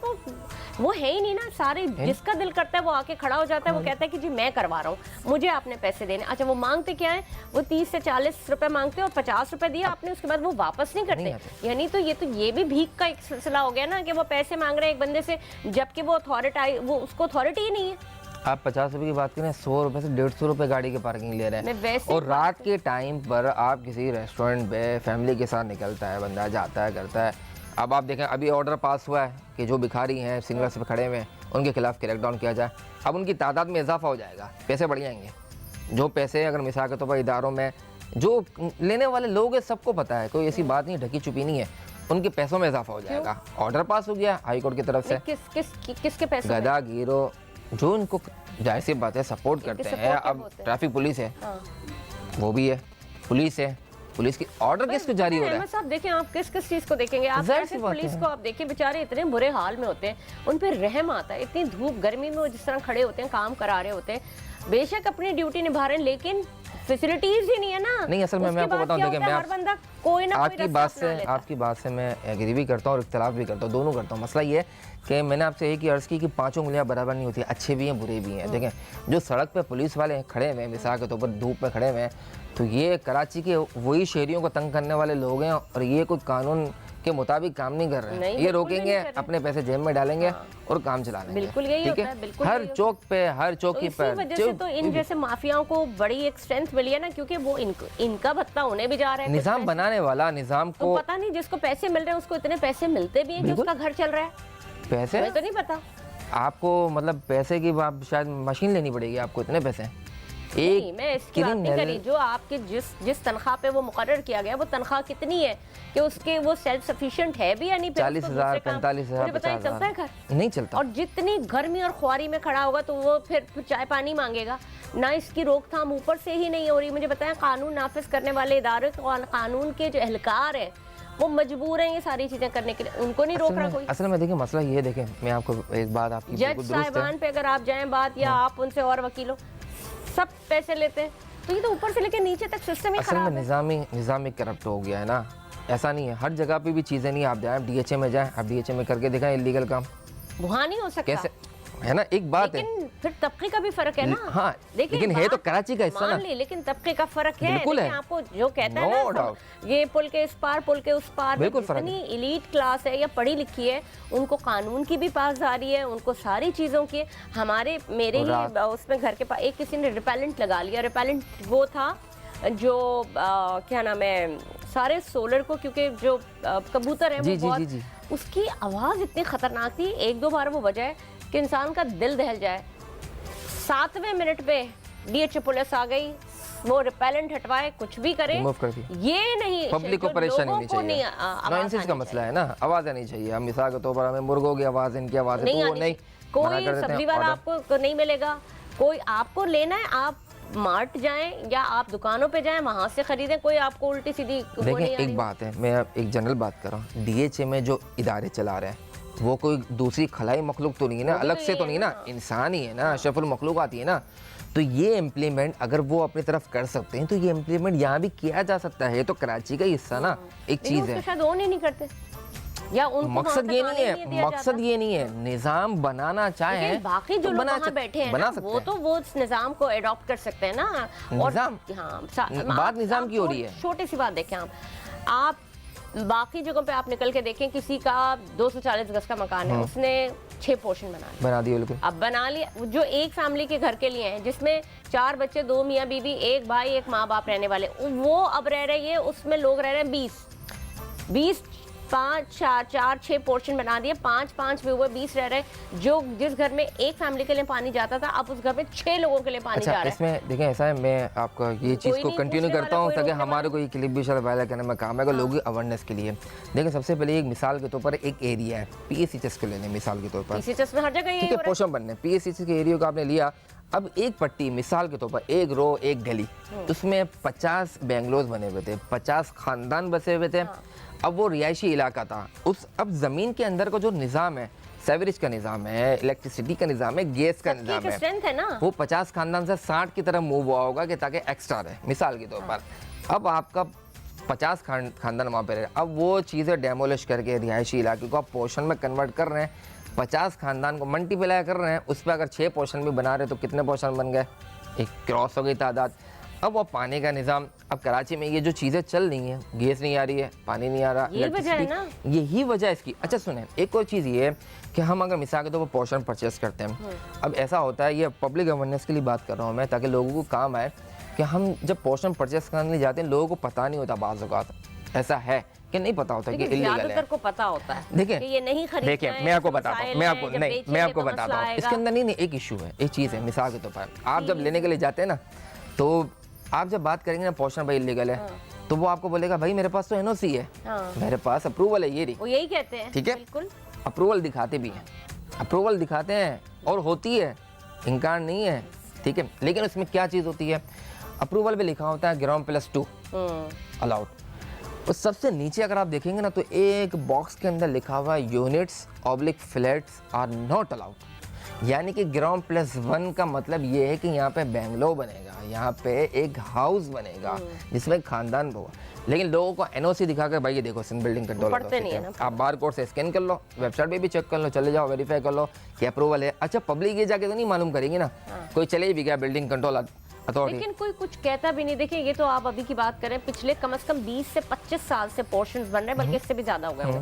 वो है ही नहीं ना। सारे जिसका दिल करता है वो आके खड़ा हो जाता है, वो कहता है कि जी मैं करवा रहा हूँ, मुझे आपने पैसे देने। अच्छा, वो मांगते क्या है? वो 30 से 40 रुपए मांगते हैं, और 50 रुपए दिया आपने, उसके बाद वो वापस नहीं करते। यानी तो ये भी भीख का एक सिलसिला हो गया ना, कि वो पैसे मांग रहे हैं एक बंदे से, जबकि वो अथॉरिटी, वो उसको अथॉरिटी ही नहीं है। आप 50 रुपये की बात करें, 100 रुपये से 150 रुपये गाड़ी की पार्किंग ले रहे हैं। और रात के टाइम पर आप किसी रेस्टोरेंट पे फैमिली के साथ निकलता है बंदा, जाता है, करता है। अब आप देखें, अभी ऑर्डर पास हुआ है कि जो भिखारी हैं सिग्नल्स पे खड़े हुए हैं उनके खिलाफ क्रैकडाउन किया जाए। अब उनकी तादाद में इजाफा हो जाएगा, पैसे बढ़ जाएंगे। जो पैसे अगर मिसाल के तौर पर इदारों में जो लेने वाले लोग हैं, सबको पता है, कोई ऐसी बात नहीं, ढकी छुपी नहीं है, उनके पैसों में इजाफा हो जाएगा। ऑर्डर पास हो गया हाई कोर्ट की तरफ से। किसके पैसे? गधा गिरो जो इनको जाहिर सी बात है सपोर्ट करते हैं। अब ट्रैफिक पुलिस है, वो भी है, पुलिस है, पुलिस की ऑर्डर किसको जारी हो रहा है? साहब देखें, आप किस चीज को देखेंगे? आप पुलिस को आप देखें, बेचारे इतने बुरे हाल में होते हैं, उन पर रहम आता है। इतनी धूप गर्मी में वो जिस तरह खड़े होते हैं, काम करा रहे होते हैं, बेशक अपनी ड्यूटी निभा रहे हैं, लेकिन फैसिलिटीज ही नहीं है ना। नहीं, असल में मैं आपको बताऊं, देखिए, मैं आपकी बात से मैं एग्री भी करता हूँ और इख्तलाफ भी करता हूँ, दोनों करता हूँ। मसला ये है कि मैंने आपसे एक ही अर्ज़ की कि पांचों उंगलियां बराबर नहीं होती, अच्छे भी हैं, बुरे भी हैं। देखें, जो सड़क पे पुलिस वाले खड़े हुए हैं, मिसाल के तौर पर धूप पे खड़े हुए हैं, तो ये कराची के वही शहरियों को तंग करने वाले लोग हैं, और ये कोई कानून के मुताबिक काम नहीं कर रहे हैं। ये रोकेंगे, अपने पैसे जेब में डालेंगे और काम चला लेंगे। बिल्कुल यही होता है, बिल्कुल हर चौक पे, हर चौकी पर। वजह से तो इन जैसे माफियाओं को बड़ी एक स्ट्रेंथ मिली है ना, क्योंकि वो इनका भत्ता उन्हें भी जा रहा है। निजाम बनाने वाला, निजाम को पता नहीं, जिसको पैसे मिल रहे हैं उसको इतने पैसे मिलते भी हैं कि उसका घर चल रहा है। पैसे मुझे तो नहीं पता। आपको मतलब पैसे की आप शायद मशीन लेनी पड़ेगी आपको, इतने पैसे। नहीं, मैं इसकी बात नहीं करी। जो आपके जिस तनख्वाह पे वो मुकर्रर किया गया, वो तनख्वाह कितनी है कि उसके वो सेल्फ सफिशिएंट है भी या नहीं? 40,000, 45,000, चलता है घर? नहीं चलता। और जितनी गर्मी और ख्वारी में खड़ा होगा तो वो फिर चाय पानी मांगेगा ना। इसकी रोकथाम ऊपर से ही नहीं हो रही। मुझे बताएं, कानून नाफिज करने वाले इदारे, कानून के जो एहलकार है, वो मजबूर हैं ये सारी चीजें करने के लिए, उनको नहीं रोक रहा कोई। असल में देखिए, मसला ये देखें, मैं आपको एक बात आपकी जज साहिबान पे अगर आप जाएं बात, या आप उनसे और वकीलों, सब पैसे लेते हैं, तो ये तो ऊपर से लेकर नीचे तक सिस्टम ही खराब है। निज़ाम करप्ट हो गया है ना। ऐसा नहीं है, हर जगह पे भी चीज़ें नहीं। आप जाएं DHA में जाएं, आप DHA में करके दिखाएं इलीगल काम, वहाँ नहीं हो सकता। कैसे है ना? एक बात है, फिर तबके का भी फर्क है ना। हाँ, लेकिन है तो कराची का हिस्सा ना। लेकिन तबके का फर्क है। बिल्कुल है। आपको जो कहता है ना, ये पुल के इस पार, पुल के उस पार, जितनी एलीट क्लास है या पढ़ी लिखी है, उनको कानून की भी पासदारी है, उनको सारी चीज़ों की। हमारे मेरे ही उसमें घर के पास एक किसी ने रिपेलेंट लगा लिया। रिपेलेंट वो था जो क्या नाम है, सारे सोलर को, क्योंकि जो कबूतर है वो बहुत, उसकी आवाज़ इतनी खतरनाक थी, एक दो बार वो बजाए कि इंसान का दिल दहल जाए। 7वें मिनट पे DHA पुलिस आ गई, वो रिपेलेंट हटवाए, कुछ भी करे, ये नहीं, पब्लिक को परेशानी नहीं चाहिए। नॉइसेंस का मसला है ना, आवाज़ आनी चाहिए। हम मिसाल के तौर पर हमें मुर्गों की आवाज़, इनकी आवाज़ नहीं, कोई सब्जी वाला आपको नहीं मिलेगा, कोई आपको लेना है आप मार्ट जाएं या आप दुकानों पे जाएं, वहां से खरीदें, कोई आपको उल्टी सीधी। देखिए, एक बात है, मैं एक जनरल बात कर रहा हूँ, DHA में जो इदारे चला रहे हैं वो कोई दूसरी खलाई मखलूक तो नहीं है ना, अलग से तो नहीं ना, इंसान ही है ना, अशरफुल मखलूक आती है ना। तो ये इम्प्लीमेंट अगर वो अपनी तरफ कर सकते हैं तो ये इम्प्लीमेंट यहाँ भी किया जा सकता है। तो कराची का हिस्सा ना, एक चीज़ है, शायद वो नहीं करते, या मकसद ये नहीं है, मकसद ये नहीं है, निजाम बनाना चाहे बाकी जो लोग वहाँ बैठे हैं वो तो वो इस निजाम को अडॉप्ट कर सकते हैं ना। निजाम, बात निजाम की हो रही है। छोटी सी बात देखें, आप बाकी जगहों पे आप निकल के देखें, किसी का 240 गज का मकान है, उसने 6 पोर्शन बना दिए, बिल्कुल अब बना लिया, जो एक फैमिली के घर के लिए है, जिसमें 4 बच्चे, 2 मियाँ बीवी, 1 भाई, 1 माँ बाप रहने वाले, वो अब रह रही है, उसमें लोग रह रहे हैं 20 4 6 पोर्शन बना दिए, 5 भी हुए, 20 रह रहे। जो जिस घर में एक फैमिली के लिए पानी जाता था, अब उस घर में 6 लोगों के लिए पानी अच्छा, जा रहा है। इसमें देखें ऐसा है, मैं आपका ये चीज़ को नहीं कंटिन्यू पूछने करता वाला, हूँ कोई ताकि रोकने हमारे को ये क्लिप भी शायद वायरल करने में काम है, अगर लोगों की अवेयरनेस के लिए। देखिए सबसे पहले एक मिसाल के तौर पर एक एरिया है, PSCHS को ले लें मिसाल के तौर पर, PSCHS में हर जगह ठीक यही है, हो रहा पोषण बनने PSCHS के एरिया को आपने लिया। अब एक पट्टी मिसाल के तौर पर, एक रो, एक गली, उसमें 50 बेंगलोज बने हुए थे, 50 खानदान बसे हुए थे। अब वो रिहायशी इलाका था, अब ज़मीन के अंदर का जो निज़ाम है, सेवरेज का निज़ाम है, इलेक्ट्रिसिटी का निज़ाम है, गैस का निज़ाम है। है, स्ट्रेंथ है ना, वो 50 खानदान से 60 की तरफ मूव हुआ होगा कि ताकि एक्स्ट्रा रहे, मिसाल के तौर पर। अब आपका 50 खानदान वहाँ पे रहे, अब वो चीज़ें डेमोलिश करके रिहायशी इलाके को आप पोर्शन में कन्वर्ट कर रहे हैं, 50 खानदान को मल्टीप्लाई कर रहे हैं, उस पर अगर 6 पोर्शन भी बना रहे हैं तो कितने पोर्शन बन गए, एक क्रॉस हो गई तादाद। अब वो पानी का निज़ाम, अब कराची में ये जो चीज़ें चल रही हैं, गैस नहीं आ रही है, पानी नहीं आ रहा, यही वजह है ना, यही वजह है इसकी। अच्छा सुने, एक और चीज़ ये है कि हम अगर मिसाल के तौर पर पोर्शन परचेस करते हैं, अब ऐसा होता है, ये पब्लिक अवेयरनेस के लिए बात कर रहा हूँ मैं, ताकि लोगों को काम आए कि हम जब पोर्शन परचेस करने जाते हैं, लोगों को पता नहीं होता, बाज़ औक़ात ऐसा है कि नहीं पता होता कि इल्लीगल है, को पता होता है। देखिए ये नहीं खरीदना है, देखिए मैं आपको बताता हूँ, मैं आपको बताता हूँ, इसके अंदर नहीं एक इशू है, एक चीज़ है। मिसाल के तौर पर आप जब लेने के लिए जाते हैं ना, तो आप जब बात करेंगे ना पोर्शन भाई इल्लीगल है, तो वो आपको बोलेगा भाई मेरे पास तो NOC है, मेरे पास अप्रूवल है, ये रही, वो यही कहते हैं, ठीक है, बिल्कुल अप्रूवल दिखाते भी हैं, अप्रूवल दिखाते हैं और होती है, इनकार नहीं है, ठीक है। लेकिन उसमें क्या चीज़ होती है, अप्रूवल पे लिखा होता है ग्राउंड +2 अलाउड, और सबसे नीचे अगर आप देखेंगे ना, तो एक बॉक्स के अंदर लिखा हुआ है यूनिट्स/फ्लैट्स आर नॉट अलाउड, यानी कि ग्राउंड +1 का मतलब ये है कि यहाँ पे बेंगलो बनेगा, यहाँ पे एक हाउस बनेगा जिसमें खानदान होगा। लेकिन लोगों को NOC दिखा कर भाई ये देखो सिंध बिल्डिंग कंट्रोल, पढ़ते नहीं है ना, आप बार कोड से स्कैन कर लो, वेबसाइट पे भी चेक कर लो, चले जाओ वेरीफाई कर लो कि अप्रूवल है। अच्छा पब्लिक ये जाके तो नहीं मालूम करेंगे ना, कोई चले भी गया बिल्डिंग कंट्रोल अथॉरिटी, लेकिन कोई कुछ कहता भी नहीं। देखिए ये तो आप अभी की बात करें, पिछले कम से कम 20 से 25 साल से पोर्शंस बन रहे हैं, बल्कि इससे भी ज्यादा हो गए।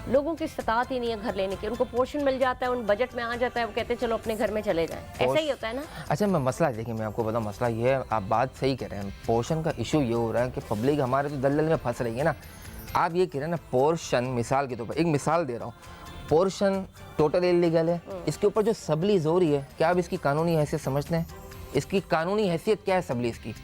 लोगों की इस्तात ही नहीं है घर लेने की, उनको पोर्शन मिल जाता है, उन बजट में आ जाता है, वो कहते हैं चलो अपने घर में चले जाएं, ऐसा ही होता है ना। अच्छा मैं मसला देखिए, मैं आपको बताऊं, मसला ये है, आप बात सही कह रहे हैं, पोर्शन का इशू ये हो रहा है कि पब्लिक हमारे तो दलदल में फंस रही है ना। आप ये कह रहे हैं ना पोर्शन, मिसाल के तौर पर एक मिसाल दे रहा हूँ, पोर्शन टोटल इलीगल है, इसके ऊपर जो सबलीज हो रही है, क्या आप इसकी कानूनी हैसियत समझते हैं? इसकी कानूनी हैसियत क्या है सबलीज की?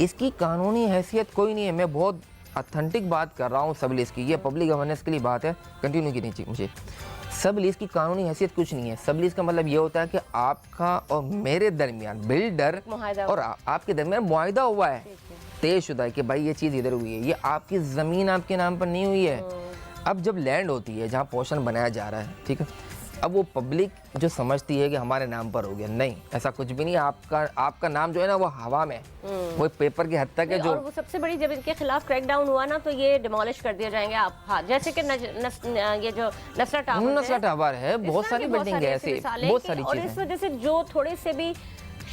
इसकी कानूनी हैसियत कोई नहीं है, मैं बहुत ऑथेंटिक बात कर रहा हूँ सबलीज की, ये पब्लिक अवेयरनेस के लिए बात है, कंटिन्यू की नहीं मुझे। सबलीज की कानूनी हैसियत कुछ नहीं है, सबलीज का मतलब ये होता है कि आपका और मेरे दरमियान बिल्डर और आपके दरमियान मुआहिदा हुआ है, तयशुदा है कि भाई ये चीज़ इधर हुई है, ये आपकी ज़मीन आपके नाम पर नहीं हुई है। अब जब लैंड होती है जहाँ पोर्शन बनाया जा रहा है, ठीक है, अब वो पब्लिक जो समझती है कि हमारे नाम पर हो गया, नहीं ऐसा कुछ भी नहीं, आपका नाम जो है ना वो हवा में, वो पेपर की हद तक है। जो और वो सबसे बड़ी, जब इनके खिलाफ क्रैकडाउन हुआ ना, तो ये डिमोलिश कर दिए जाएंगे आप, हाँ, जैसे कि ये जो नसरा टावर है, बहुत सारी बिल्डिंग है ऐसी, बहुत सारी चीजें, और इस वजह से जो थोड़े से भी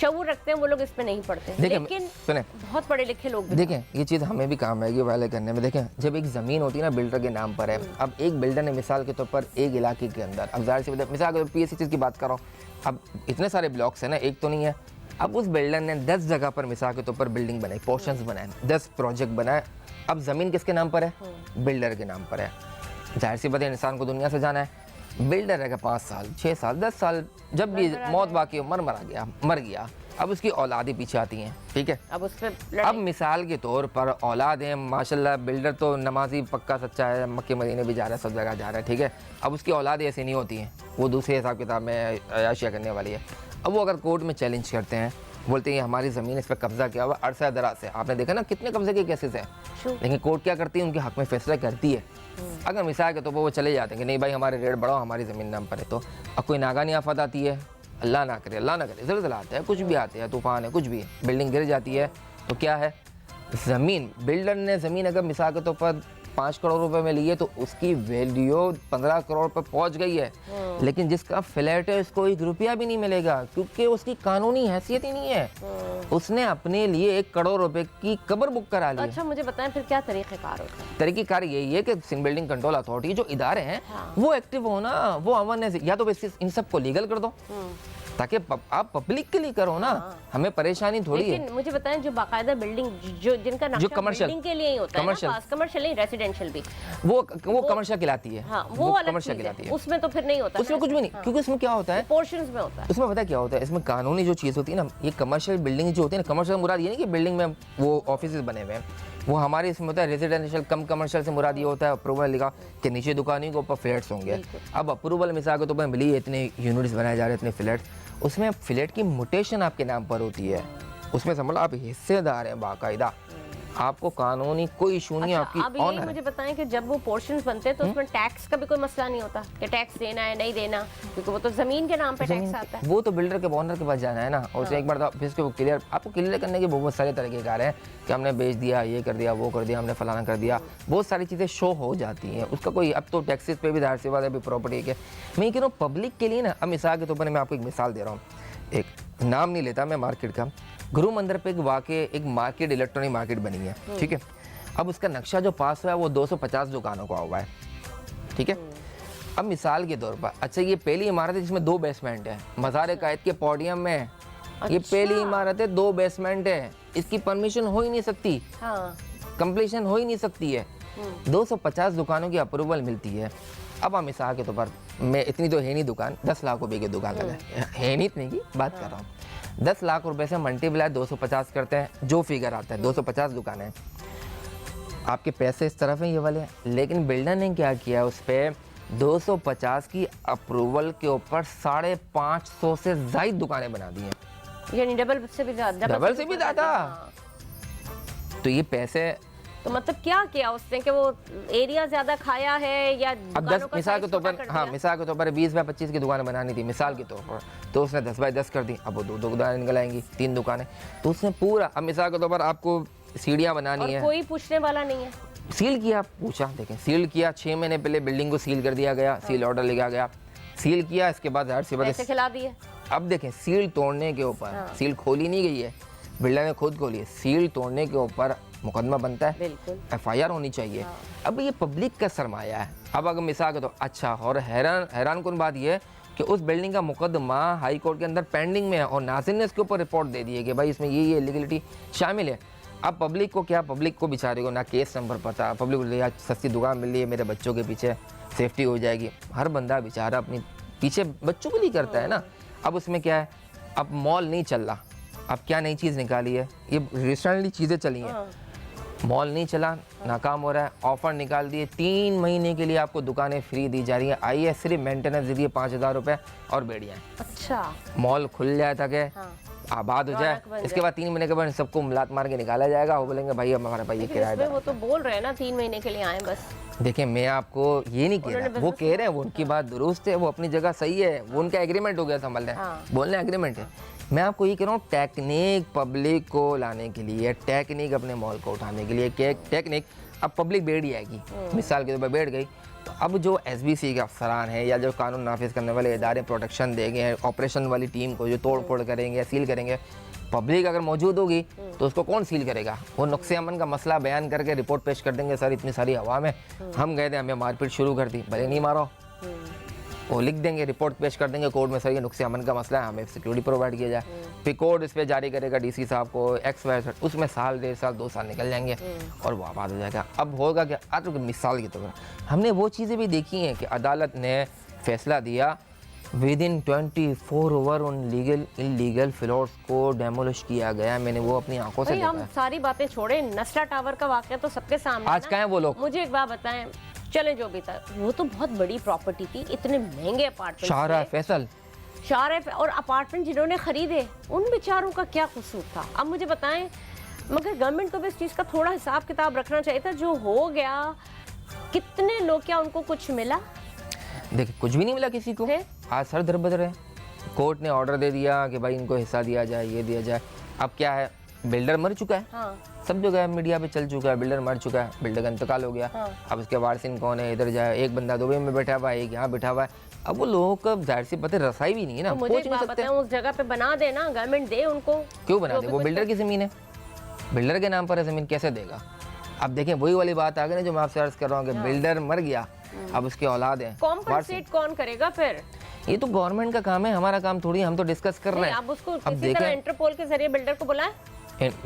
शऊर रखते हैं वो लोग इसमें नहीं पढ़ते, लेकिन सुने बहुत पढ़े लिखे लोग देखें, ये चीज़ हमें भी काम आएगी वायरल करने में। देखें जब एक ज़मीन होती है ना बिल्डर के नाम पर है, अब एक बिल्डर ने मिसाल के तौर पर एक इलाके के अंदर, अब जाहिर सी मिसाल के तौर पर PSCHS की बात कर रहा हूँ, अब इतने सारे ब्लॉक्स हैं ना, एक तो नहीं है, अब उस बिल्डर ने 10 जगह पर मिसाल के तौर पर बिल्डिंग बनाई, पोर्शंस बनाए, 10 प्रोजेक्ट बनाए, अब ज़मीन किसके नाम पर है? बिल्डर के नाम पर है। जाहिर सी बात है इंसान को दुनिया से जाना है, बिल्डर रहेगा 5 साल 6 साल 10 साल, जब भी मौत वाक़ई मर गया, अब उसकी औलादें पीछे आती हैं, ठीक है, अब मिसाल के तौर पर औलाद हैं, माशाल्लाह बिल्डर तो नमाजी पक्का सच्चा है, मक्के मदीने भी जा रहा है, सब जगह जा रहा है, ठीक है, अब उसकी औलादें ऐसी नहीं होती हैं, वो दूसरे हिसाब किताब में अयाशिया करने वाली है। अब वो अगर कोर्ट में चैलेंज करते हैं, बोलते हैं हमारी ज़मीन इस पर कब्जा किया हुआ अरसा दराज से, आपने देखा ना कितने कब्जे के केसेस हैं, लेकिन कोर्ट क्या करती है, उनके हक में फैसला करती है। अगर मिसाल के तो वो चले जाते हैं कि नहीं भाई हमारे रेट बढ़ाओ, हमारी ज़मीन नाम पर है, तो अब कोई नागानी आफत आती है, अल्लाह ना करे ज़लज़ला आता है, कुछ भी आते हैं, तूफान है, कुछ भी है, बिल्डिंग गिर जाती है, तो क्या है, ज़मीन, बिल्डर ने ज़मीन अगर मिसाल के तौर पर 5 करोड़ रुपए में लिए तो उसकी वैल्यू 15 करोड़ पर पहुंच गई है, लेकिन जिसका फ्लैट है उसको 1 रुपया भी नहीं मिलेगा, क्योंकि उसकी कानूनी हैसियत ही नहीं है, उसने अपने लिए 1 करोड़ रुपए की कब्र बुक करा ली। अच्छा मुझे बताएं फिर क्या तरीक़ेकार होता है? तरीक़ेकार यही है कि सिंध बिल्डिंग कंट्रोल अथॉरिटी जो इदारे हैं वो एक्टिव होना, वो अवेयरनेस, या तो इन सबको लीगल कर दो, ताकि आप पब्लिक के लिए करो ना, हमें परेशानी थोड़ी है। लेकिन मुझे बताएं जो बाकायदा बिल्डिंग जो जिनका नक्शा commercial, बिल्डिंग के लिए ही होता है ना, कमर्शियल नहीं रेसिडेंशियल भी, वो कमर्शियल कहलाती है। हाँ, वो अलग कमर्शियल चीज़ कहलाती है। उसमें तो फिर नहीं होता, उसमें कुछ भी नहीं, क्योंकि उसमें क्या होता है, पोर्शंस में होता है। उसमें पता है क्या होता है, इसमें कानूनी जो चीज़ होती है ना, ये कमर्शियल बिल्डिंग जो होती है ना, कमर्शियल मुराद ये नहीं कि बिल्डिंग में वो ऑफिस बने हुए हैं, वो हमारे इसमें होता है रेजिडेंशियल कम कमर्शियल से मुराद ये होता है अप्रूवल लिखा कि नीचे दुकानों के ऊपर फ्लैट्स होंगे। अब अप्रूवल मिसाल के तौर पर मिली इतने यूनिट्स बनाए जा रहे हैं, इतने फ्लैट्स, उसमें फ्लैट की मुटेशन आपके नाम पर होती है, उसमें समझ लो आप हिस्सेदार हैं बाकायदा, आपको कानूनी कोई इशू नहीं है। अच्छा, अब आपकी ये मुझे बताएं कि जब वो पोर्शंस बनते हैं तो उसमें टैक्स का भी कोई मसला नहीं होता कि टैक्स देना है नहीं देना, क्योंकि वो तो जमीन के नाम पे टैक्स आता है। वो तो बिल्डर के ओनर के पास जाना है ना, और उसे एक बार तो फिर उसको क्लियर, आपको क्लियर करने के बहुत सारे तरीके कार हैं कि हमने बेच दिया, ये कर दिया, वो कर दिया, हमने फलाना कर दिया, बहुत सारी चीज़ें शो हो जाती हैं, उसका कोई अब तो टैक्सेस पे भी जाहिर सी बात है, अभी प्रॉपर्टी के। मैं ये कह रहा हूँ पब्लिक के लिए ना, अब मिसाल के तौर पर मैं आपको एक मिसाल दे रहा हूँ, एक नाम नहीं लेता मैं मार्केट का, गुरु मंदिर पे एक मार्केट इलेक्ट्रॉनिक मार्केट बनी है, ठीक है। अब उसका नक्शा जो पास हुआ है वो 250 दुकानों का हुआ है, ठीक है। अब मिसाल के तौर पर, अच्छा ये पहली इमारत है जिसमें 2 बेसमेंट है, मज़ार कायद के पोडियम में ये पहली इमारत है, 2 बेसमेंट है, इसकी परमिशन हो ही नहीं सकती, कंप्लीशन हो ही नहीं सकती है। 250 दुकानों की अप्रूवल मिलती है। अब हम मिसाल के तौर पर, मैं इतनी तो है नहीं दुकान, 10 लाख रुपए की दुकान है नहीं, इतनी की बात कर रहा हूँ, 10 लाख रुपए से मल्टीप्लाई 250 करते हैं, जो फिगर आता है 250 दुकानें, आपके पैसे इस तरफ हैं ये वाले, लेकिन बिल्डर ने क्या किया, उस पर 250 की अप्रूवल के ऊपर 550 से ज़ायद दुकानें बना दी हैं, यानी डबल से भी ज़्यादा, डबल से भी ज़्यादा। तो ये पैसे, तो मतलब क्या किया उसने कि वो एरिया ज्यादा खाया है या अब 10 मिसाल के तौर पर, हाँ मिसाल के तौर पर 20 बाय 25 की दुकानें बनानी थी मिसाल के तौर पर, तो उसने 10 बाय 10 कर दी, अब वो 2 दुकानें निकल आएंगी, 3 दुकानें, तो उसने पूरा, अब मिसाल के तौर पर आपको सीढ़ियाँ बनानी है, कोई पूछने वाला नहीं है, सील किया, पूछा, देखें सील किया, 6 महीने पहले बिल्डिंग को सील कर दिया गया, सील ऑर्डर लिखा गया, सील किया, इसके बाद जाहिर सी बात है खिला दिए। अब देखें सील तोड़ने के ऊपर, सील खोली नहीं गई है, बिल्डर ने खुद खोली है, सील तोड़ने के ऊपर मुकदमा बनता है, FIR होनी चाहिए। अब ये पब्लिक का सरमाया है। अब अगर मिसाल के तो अच्छा, और हैरान कौन बात ये है कि उस बिल्डिंग का मुकदमा हाई कोर्ट के अंदर पेंडिंग में है और नाज़िर ने इसके ऊपर रिपोर्ट दे दी है कि भाई इसमें ये इलीगलिटी शामिल है। अब पब्लिक को क्या, पब्लिक को बेचारे को ना केस नंबर पता, पब्लिक को यार सस्ती दुकान मिल रही है, मेरे बच्चों के पीछे सेफ्टी हो जाएगी, हर बंदा बेचारा अपनी पीछे बच्चों के लिए करता है ना। अब उसमें क्या है, अब मॉल नहीं चल रहा, अब क्या नई चीज़ निकाली है, ये रिसेंटली चीज़ें चली हैं, मॉल नहीं चला, नाकाम हो रहा है, ऑफर निकाल दिए, 3 महीने के लिए आपको दुकानें फ्री दी जा रही है, आई है सिर्फ मेंटेनेंस दीजिए 5000 रुपये और बेड़ियाँ। अच्छा, मॉल खुल जाए ताकि आबाद हो जाए, इसके बाद 3 महीने के बाद सबको लात मार के निकाला जाएगा, वो बोलेंगे भाई हमारे भाई ये किराया। वो तो बोल रहे हैं ना 3 महीने के लिए आए बस। देखिए मैं आपको ये नहीं कह रहा, वो कह रहे हैं, वो उनकी बात दुरुस्त है, वो अपनी जगह सही है, वो उनका एग्रीमेंट हो गया, समझ लें, बोलने एग्रीमेंट है। मैं आपको ये कह रहा हूँ टेक्निक पब्लिक को लाने के लिए, टेक्निक अपने मॉल को उठाने के लिए, टेक्निक अब पब्लिक बैठ आएगी, मिसाल के तौर पर बैठ गई, तो अब जो SBC के अफसरान है या जो कानून नाफिज करने वाले इदारे प्रोटेक्शन देंगे, ऑपरेशन वाली टीम को जो तोड़ फोड़ करेंगे, सील करेंगे, पब्लिक अगर मौजूद होगी तो उसको कौन सील करेगा? वो नुक्से अमन का मसला बयान करके रिपोर्ट पेश कर देंगे, सर इतनी सारी हवा में हम गए थे, हमें मारपीट शुरू कर दी, भले नहीं मारो, वो लिख देंगे, रिपोर्ट पेश कर देंगे कोर्ट में, सर ये नुक्से अमन का मसला है, हमें सिक्योरिटी प्रोवाइड किया जाए, फिर कोर्ट इस पर जारी करेगा DC साहब को XYZ, उसमें साल 1.5 साल 2 साल निकल जाएंगे और वो आबाद हो जाएगा। अब होगा क्या, आज मिसाल के तौर पर हमने वो चीज़ें भी देखी हैं कि अदालत ने फैसला दिया विदिन 24 आवर उन इलीगल फ्लोर्स को डेमोलिश किया गया, मैंने वो अपनी आंखों से देखा। हम सारी बातें छोड़े, नस्ला टावर का वाकया तो सबके सामने, आज कहाँ हैं वो लोग? मुझे एक बात बताएं, चले जो भी था, वो तो बहुत बड़ी प्रॉपर्टी थी, इतने महंगे अपार्टमेंट, शाहरा फैसल और अपार्टमेंट जिन्होंने खरीदे उन बेचारों का क्या कसूर था? अब मुझे बताएं, मगर गवर्नमेंट को भी इस चीज़ का थोड़ा हिसाब किताब रखना चाहिए था। जो हो गया, कितने लोग, क्या उनको कुछ मिला? देखिए कुछ भी नहीं मिला किसी को, आज सर दरबदर है, कोर्ट ने ऑर्डर दे दिया कि भाई इनको हिस्सा दिया जाए, ये दिया जाए। अब क्या है, बिल्डर मर चुका है, सब जगह मीडिया पे चल चुका है, बिल्डर मर चुका है, बिल्डर का इंतकाल हो गया, अब उसके वारिसिन कौन है, इधर जाए, एक बंदा दुबई में बैठा हुआ है, एक यहाँ बैठा हुआ है, अब वो लोगों को जाहिर सी पता रसाई भी नहीं है ना, तो मुझे नहीं सकते, उस जगह पे बना देना, गवर्नमेंट दे उनको। क्यों बना दे, वो बिल्डर की जमीन है, बिल्डर के नाम पर है जमीन, कैसे देगा? अब देखें वही वाली बात आ गई ना जो मैं आपसे अर्ज कर रहा हूँ कि बिल्डर मर गया, अब उसकी औलाद है, कॉम्पनसेट कौन करेगा फिर? ये तो गवर्नमेंट का काम है, हमारा काम थोड़ी, हम तो डिस्कस कर रहे नहीं, हैं। आप उसको अब किसी तरह इंटरपोल के जरिए बिल्डर को बुलाएं।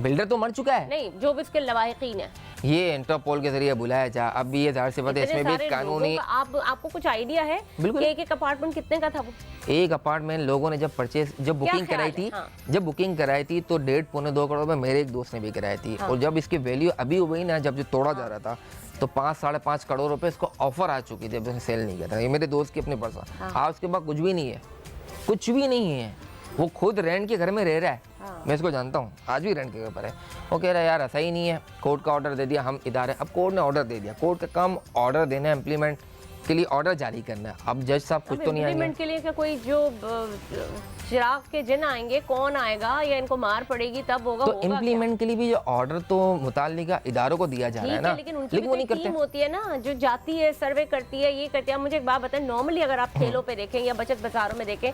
बिल्डर तो मर चुका है, नहीं, जो भी इसके लवाहिकीन है, ये इंटरपोल के जरिए बुलाया जा। अब ये जाहिर सी बात है, इसमें भी कानूनी, आपको कुछ आइडिया है बिल्कुल। कि एक अपार्टमेंट कितने का था वो? एक अपार्टमेंट लोगों ने जब बुकिंग कराई थी, हाँ। जब बुकिंग कराई थी तो 1.5-2 करोड़ में मेरे एक दोस्त ने भी कराई थी। हाँ। और जब इसकी वैल्यू अभी हुई ना, जब जो तोड़ा जा रहा था, तो 5-5.5 करोड़ रुपए इसको ऑफर आ चुकी थी, अब इसने सेल नहीं किया था। ये मेरे दोस्त की अपनी पर्सन। हाँ। आज उसके पास कुछ भी नहीं है, कुछ भी नहीं है। वो खुद रेंट के घर में रह रहा है। हाँ। मैं इसको जानता हूँ, आज भी रेंट के घर पर है। वो कह रहा है यार ऐसा ही नहीं है, कोर्ट का ऑर्डर दे दिया, हम इदारे, अब कोर्ट ने ऑर्डर दे दिया, कोर्ट का काम ऑर्डर देना है, इम्प्लीमेंट के लिए ऑर्डर जारी करना है। अब जज साहब कुछ तो नहीं आएंगे इम्प्लीमेंट के लिए क्या कोई जो चिराग के जिन आएंगे, कौन आएगा या इनको मार पड़ेगी तब होगा? तो इम्प्लीमेंट के लिए भी जो ऑर्डर तो मुताल्लिका इदारों को दिया जा रहा है ना, लेकिन उनकी लेकिन वो भी नहीं तो करते। टीम होती है ना, जो जाती है, सर्वे करती है, ये करती है। आप मुझे एक बात बताएं, नॉर्मली अगर आप ठेलों पे देखें या बचत बाजारों में देखें,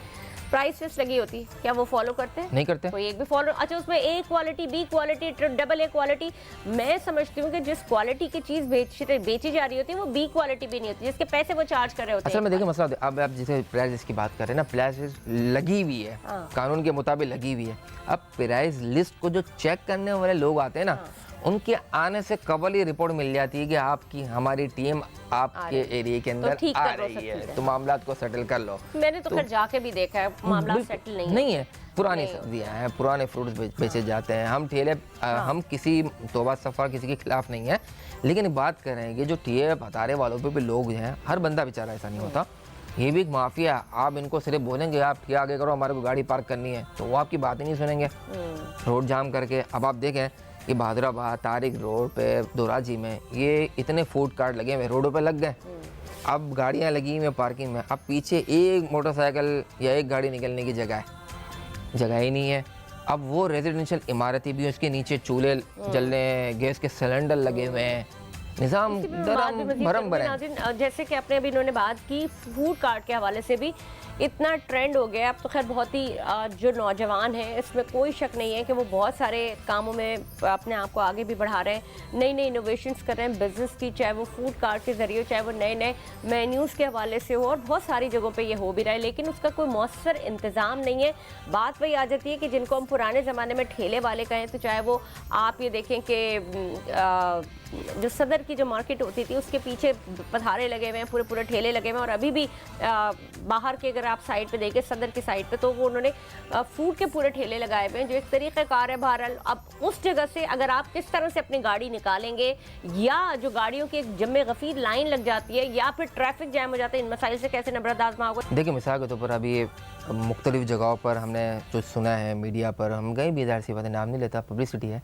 प्राइस लिस्ट लगी होती है, क्या वो फॉलो करते हैं? नहीं करते। कोई एक भी फॉलो, अच्छा उसमें A quality, B quality, double A quality. मैं समझती हूँ कि जिस क्वालिटी की चीज बेची जा रही होती है वो बी क्वालिटी भी नहीं होती, जिसके पैसे वो चार्ज कर रहे होते असल हैं। में देखिए मसला, अब आप जैसे प्राइस की बात कर रहे हैं ना, प्राइस लगी हुई है, हाँ। कानून के मुताबिक लगी हुई है। अब प्राइस लिस्ट को जो चेक करने वाले लोग आते हैं ना, उनके आने से कबल ही रिपोर्ट मिल जाती है कि आपकी हमारी टीम आपके एरिया के अंदर ठीक आ कर लो, सब रही है, ठीक है। तो मामला को सेटल कर लो। मैंने तो खैर जाके भी देखा है, मामला बिल्कुल सेटल नहीं है। नहीं है। पुरानी सब्जियां हैं, पुराने फ्रूट्स बेचे जाते हैं। हम ठेले हम किसी तौबा सफ़ा किसी के खिलाफ नहीं है, लेकिन बात कर रहे हैं कि जो ठेले हतारे वालों पे भी लोग हैं, हर बंदा बेचारा ऐसा नहीं होता, ये भी एक माफिया। आप इनको सिर्फ बोलेंगे आप ठेला आगे करो, हमारे को गाड़ी पार्क करनी है, तो वो आपकी बात ही नहीं सुनेंगे, रोड जाम करके। अब आप देखें कि बहादुराबाद तारिक रोड पे दोराजी में ये इतने फूड कार्ट लगे हुए, रोडों पे लग गए। अब गाड़ियां लगी हुई पॉर्किंग में, अब पीछे एक मोटरसाइकिल या एक गाड़ी निकलने की जगह ही नहीं है। अब वो रेजिडेंशियल इमारतें भी, उसके नीचे चूल्हे जलने, गैस के सिलेंडर लगे हुए हैं, निज़ाम भरम भरे। जैसे कि आपने अभी इन्होंने बात की फूड कार्ट के हवाले से भी इतना ट्रेंड हो गया। अब तो खैर बहुत ही जो नौजवान हैं, इसमें कोई शक नहीं है कि वो बहुत सारे कामों में अपने आप को आगे भी बढ़ा रहे हैं, नई नई इनोवेशंस कर रहे हैं बिजनेस की, चाहे वो फूड कार्ट के जरिए, चाहे वो नए नए मेन्यूज़ के हवाले से हो, और बहुत सारी जगहों पे ये हो भी रहा है, लेकिन उसका कोई मौसर इंतज़ाम नहीं है। बात वही आ जाती है कि जिनको हम पुराने ज़माने में ठेले वाले कहें, तो चाहे वो आप ये देखें कि जो सदर की जो मार्केट होती थी उसके पीछे पधारे लगे हुए हैं, पूरे पूरे ठेले लगे हुए हैं, और अभी भी बाहर के अगर आप साइड पे देखें, सदर की साइड पे, तो वो उन्होंने फूड के पूरे ठेले लगाए हुए हैं, जो एक तरीक़ेकार है बहरहाल। अब उस जगह से अगर आप किस तरह से अपनी गाड़ी निकालेंगे, या जो गाड़ियों की एक जम्मे गफीर लाइन लग जाती है, या फिर ट्रैफिक जैम हो जाता है, इन मसाइल से कैसे नबरद आज़मा होगा? देखिए मिसाल के तौर पर अभी मुख्तलिफ जगहों पर हमने जो सुना है मीडिया पर, हम गए भी, ज़ाहिर सी बात है नाम नहीं लेता, पब्लिसिटी है,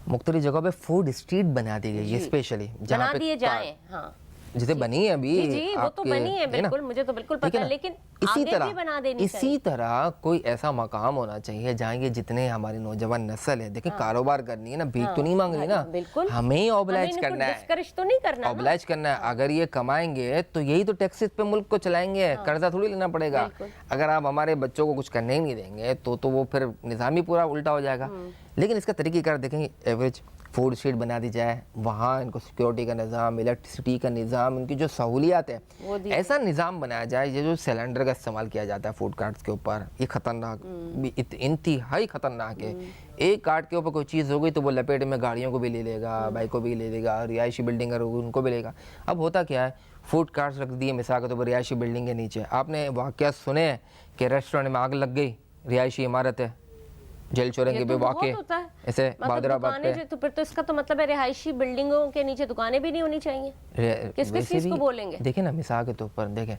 मुख्तलिफ जगहों पे फूड स्ट्रीट बना दी गई है स्पेशली, बना दिए जाए। हाँ, जैसे बनी है अभी, जी वो तो बनी है बिल्कुल, मुझे तो बिल्कुल पता है, लेकिन इसी आगे तरह भी बना देनी इसी चाहिए। तरह कोई ऐसा मकाम होना चाहिए जहाँ ये जितने हमारी नौजवान नस्ल है, देखिए कारोबार करनी है ना, भीख तो नहीं मांगनी ना, बिल्कुल हमें ही ऑब्लाइज हमें करना है, डिस्करेज तो नहीं करना ना। ऑब्लाइज करना है। अगर ये कमाएंगे तो यही तो टैक्सेस पे मुल्क को चलाएंगे, कर्जा थोड़ी लेना पड़ेगा। अगर आप हमारे बच्चों को कुछ करने ही नहीं देंगे तो वो फिर निज़ाम ही पूरा उल्टा हो जाएगा। लेकिन इसका तरीक़ेकार देखेंगे, एवरेज फूड स्ट्रीट बना दी जाए, वहाँ इनको सिक्योरिटी का निज़ाम, इलेक्ट्रिसिटी का निज़ाम, इनकी जो सहूलियात है, ऐसा निज़ाम बनाया जाए। ये जो सिलेंडर का इस्तेमाल किया जाता है फूड कार्ट्स के ऊपर, ये ख़तरनाक, इंतहाई ख़तरनाक है। एक कार्ट के ऊपर कोई चीज़ हो गई तो वो लपेट में गाड़ियों को भी ले लेगा, बाइक को भी ले लेगा, रिहायशी बिल्डिंग होगी उनको भी लेगा। अब होता क्या है, फूड कार्ट्स रख दिए मिसाल के तौर पर रिहायशी बिल्डिंग के नीचे। आपने वाक़या सुने हैं कि रेस्टोरेंट में आग लग गई, रिहायशी इमारत है, जेल चौरंगी पे वाक़े ऐसे बहादुराबाद पे, तो फिर तो इसका तो मतलब है रिहायशी बिल्डिंगों के नीचे दुकानें भी नहीं होनी चाहिए। किस किस चीज़ को बोलेंगे? देखें ना मिसाल के तौर पर, देखें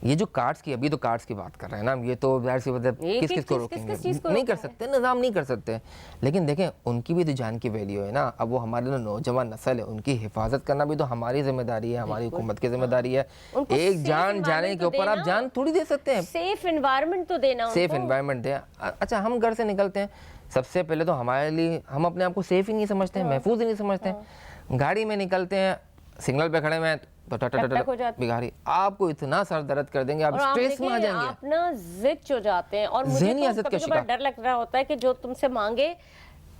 ये जो कार्ड्स की, अभी तो कार्ड्स की बात कर रहे हैं ना, ये तो जाहिर सी बात है किस किस को रोकेंगे, नहीं कर सकते, निज़ाम नहीं कर सकते। लेकिन देखें उनकी भी तो जान की वैल्यू है ना। अब वो हमारे जो नौजवान नस्ल है उनकी हिफाजत करना भी तो हमारी जिम्मेदारी है, हमारी हुकूमत की जिम्मेदारी है। एक जान जाने के ऊपर आप जान थोड़ी दे सकते हैं, सेफ एनवायरनमेंट तो देना, सेफ एनवायरनमेंट है। अच्छा हम घर से निकलते हैं, सबसे पहले तो हमारे लिए हम अपने आप को सेफ ही नहीं समझते हैं, महफूज ही नहीं समझते हैं। गाड़ी में निकलते हैं, सिग्नल पे खड़े हैं तो बिगाड़ी आपको इतना सर दर्द कर देंगे, आप स्ट्रेस में आ जाएंगे, आप ना जिद हो जाते हैं। और मुझे तो कभी-कभार डर लग रहा होता है कि जो तुमसे मांगे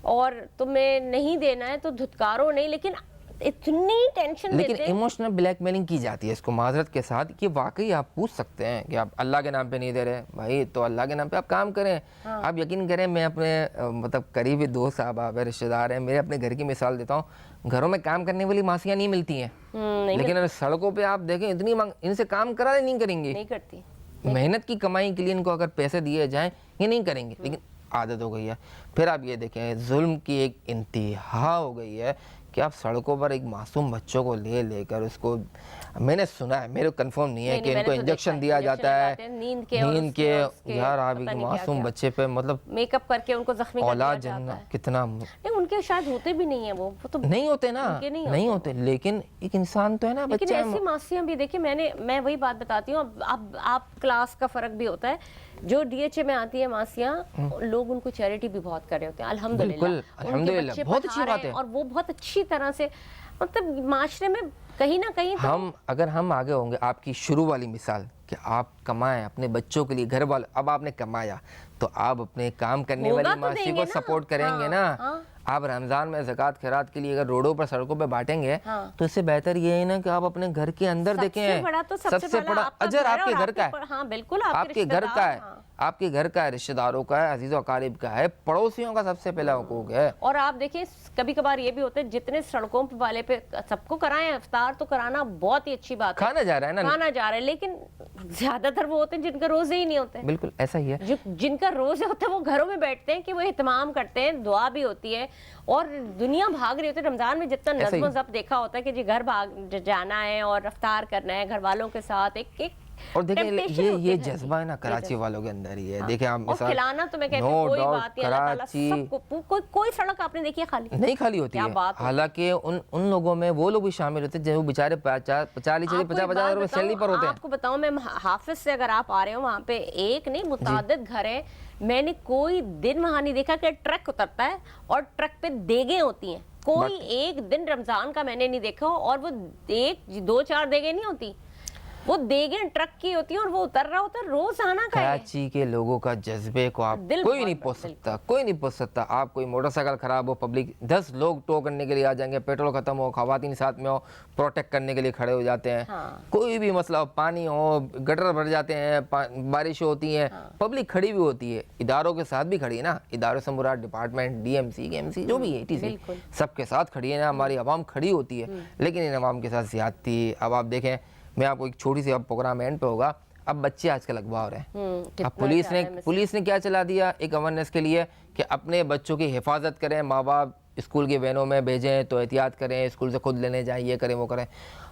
और तुम्हें नहीं देना है तो धुतकारो नहीं, लेकिन इतनी टेंशन लेकिन देते हैं। इमोशनल ब्लैकमेलिंग की जाती है इसको माजरत के साथ कि वाकई आप पूछ सकते हैं कि आप अल्लाह के नाम पे नहीं दे रहे भाई, तो अल्लाह के नाम पे आप काम करें। आप यकीन करें, मैं अपने मतलब करीबी दोस्त साहब आप रिश्तेदार हैं मेरे, अपने घर की मिसाल देता हूँ, घरों में काम करने वाली मासियाँ नहीं मिलती हैं, लेकिन अगर सड़कों पे आप देखें इतनी मांग, इनसे काम करा नहीं करेंगे, नहीं करती। मेहनत की कमाई के लिए इनको अगर पैसे दिए जाएं ये नहीं करेंगे, लेकिन आदत हो गई है। फिर आप ये देखें जुल्म की एक इंतहा हो गई है कि आप सड़कों पर एक मासूम बच्चों को लेकर उसको, मैंने सुना है, मेरे को कंफर्म नहीं है कि इनको इंजेक्शन दिया जाता है नींद के यार आप एक मासूम बच्चे पे मतलब मेकअप करके उनको जख्मी कर दिया औलाद जाता जन्म है। कितना नहीं, उनके शायद होते भी नहीं है वो तो नहीं होते ना, उनके नहीं होते, लेकिन एक इंसान तो है ना लेकिन बच्चा। ऐसी मासियां भी देखिए, मैं वही बात बताती हूँ। अब आप क्लास का फर्क भी होता है। जो डीएचए में आती है मासियां, लोग उनको चैरिटी भी बहुत कर रहे होते हैं, बिल्कुल, अल्हम्दुलिल्लाह। अल्हम्दुलिल्लाह, बहुत अच्छी बात है। और वो बहुत अच्छी तरह से, मतलब माशरे में कहीं ना कहीं तो अगर हम आगे होंगे, आपकी शुरू वाली मिसाल कि आप कमाएं अपने बच्चों के लिए, घर वाले, अब आपने कमाया तो आप अपने काम करने होगा वाली तो मासी देंगे को ना। सपोर्ट करेंगे हाँ, ना। हाँ। आप रमजान में ज़कात खैरात के लिए अगर रोडों पर सड़कों पे बांटेंगे, हाँ। तो इससे बेहतर ये है ना कि आप अपने घर के अंदर देखें। बड़ा तो सबसे बड़ा आपका अजर घर आपके और घर का है। हाँ बिल्कुल, आपके घर का है, हाँ। आपके घर का है, रिश्तेदारों का है, अजीज़ अकारिब का है, पड़ोसियों का सबसे पहला हुकूक है। और आप देखिए कभी कभार ये भी होता है, जितने सड़कों पे वाले पे सबको कराएं इफ्तार, तो कराना बहुत ही अच्छी बात है, खाना जा रहा है ना, खाना जा रहा है, लेकिन ज्यादातर वो होते हैं जिनका रोजे ही नहीं होते। बिल्कुल ऐसा ही है। जिनका रोजे होता है वो घरों में बैठते हैं कि वो एहतमाम करते हैं, दुआ भी होती है, और दुनिया भाग रही होती है। रमजान में जितना ऐसा ही। नज़्म ज़ब्त देखा होता है कि जी घर भाग जाना है और इफ्तार करना है घर वालों के साथ, एक और देखें temptation होती ये है घर की। जज्बा है ना कराची वालों के अंदर ही है। देखें आप और मिसाल, खिलाना तो मैं कहती no हूँ कोई doubt, बात नहीं, अल्लाह ताला कराची सबको, कोई सड़क आपने देखी है खाली नहीं खाली होती क्या है। बात होती है। हालांकि उन लोगों में वो लोग भी शामिल होते हैं जो बेचारे 50,000 रुपए सैलरी पर होते हैं। आपको बताऊं, मैं हाफिज से अगर आप आ रहे हो, वहाँ पे एक नहीं मुतादिद घर है, मैंने कोई दिन वहाँ नहीं देखा कि ट्रक उतरता है और ट्रक पे देगे होती हैं। कोई एक दिन रमजान का मैंने नहीं देखा, और वो एक 2-4 देगे नहीं होती, वो देगे ट्रक की होती है और वो उतर रहा होता है, रोजाना का है। कराची के लोगों का जज्बे को आप दिल कोई बहुत नहीं पूछ सकता, कोई नहीं पूछ सकता। आप कोई मोटरसाइकिल खराब हो, पब्लिक 10 लोग टो करने के लिए आ जाएंगे, पेट्रोल खत्म हो, खवातीन साथ में हो, प्रोटेक्ट करने के लिए खड़े हो जाते हैं। हाँ। कोई भी मसला हो, पानी हो, गटर भर जाते हैं, बारिश होती है, पब्लिक खड़ी भी होती है, इदारों के साथ भी खड़ी है ना, इदारों से मुराद डिपार्टमेंट, डीएमसी, केएमसी जो भी है, टीसी, सबके साथ खड़ी है ना, हमारी आवाम खड़ी होती है। लेकिन इन आवाम के साथ ज्यादती, अब आप देखें, मैं आपको एक छोटी सी, अब प्रोग्राम एंड पे होगा, अब बच्चे आजकल अगवा हो रहे हैं। अब पुलिस ने क्या चला दिया एक अवेयरनेस के लिए कि अपने बच्चों की हिफाजत करें, माँ बाप स्कूल की वैनों में भेजें तो एहतियात करें, स्कूल से खुद लेने जाएं, ये करें वो करें।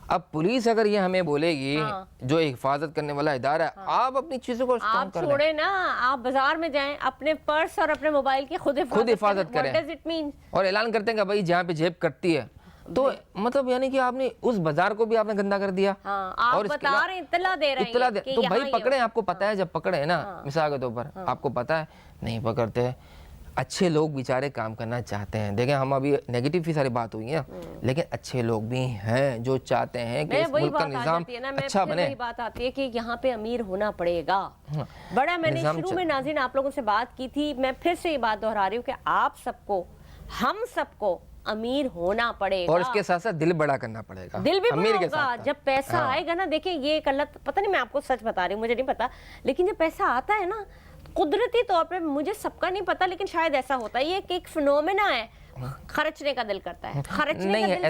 अब पुलिस अगर ये हमें बोलेगी, जो हिफाजत करने वाला इदारा है, आप अपनी चीजों को स्ट्रॉन्ग कर छोड़े ना, आप बाजार में जाएं, अपने पर्स और अपने मोबाइल की खुद हिफाजत करें। What does it mean? और ऐलान करते हैं कि भाई जहाँ पे जेब कटती है, तो मतलब यानी कि आपने उस बाजार को भी आपने गंदा कर दिया। हाँ, आप बता रहे हैं, इत्तला दे रहे हैं कि तो भाई यहाँ पकड़े, आपको पता है जब पकड़े है ना, मिसाल के तौर पर आपको पता है नहीं पकड़ते, अच्छे लोग बेचारे काम करना चाहते हैं। देखें हम अभी नेगेटिव की सारी बात हुई है, लेकिन अच्छे लोग भी हैं जो चाहते हैं कि इस मुल्क का निजाम अच्छा बने। वही बात आती है कि यहाँ पे अमीर होना पड़ेगा। बड़ा मैंने शुरू में नाज़रीन आप लोगों से बात की थी, मैं फिर से ये बात दोहरा रही हूँ कि आप सबको, हम सबको अमीर होना पड़ेगा, और इसके साथ साथ दिल बड़ा करना पड़ेगा। दिल भी अमीर बड़ा के होगा साथ जब पैसा आएगा ना। देखिए ये गलत, पता नहीं, मैं आपको सच बता रही हूँ, मुझे नहीं पता, लेकिन जब पैसा आता है ना, कुदरती तौर पे, मुझे सबका नहीं पता, लेकिन शायद ऐसा होता है, ये एक फिनोमेना है, खर्चने का दिल करता है, खर्चने नहीं का है। दिल।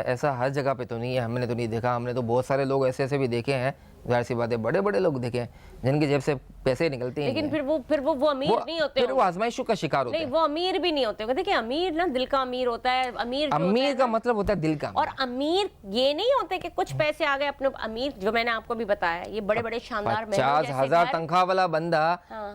ऐसा हर जगह पे तो नहीं है, हमने तो नहीं देखा। हमने तो बहुत सारे लोग ऐसे भी देखे हैं, जाहिर सी बात है, बड़े बड़े लोग देखे हैं जिनकी जेब से पैसे निकलते हैं, लेकिन फिर वो अमीर नहीं होते, फिर वो आजमाइशों का शिकार होते नहीं, हैं। वो अमीर भी नहीं होते। देखिए अमीर ना दिल का अमीर होता है, अमीर का मतलब होता है दिल का। और अमीर ये नहीं होते कि कुछ पैसे आ गए अपने। अमीर जो मैंने आपको भी बताया, ये बड़े बड़े शानदार 50,000 तनख्वाह वाला बंदा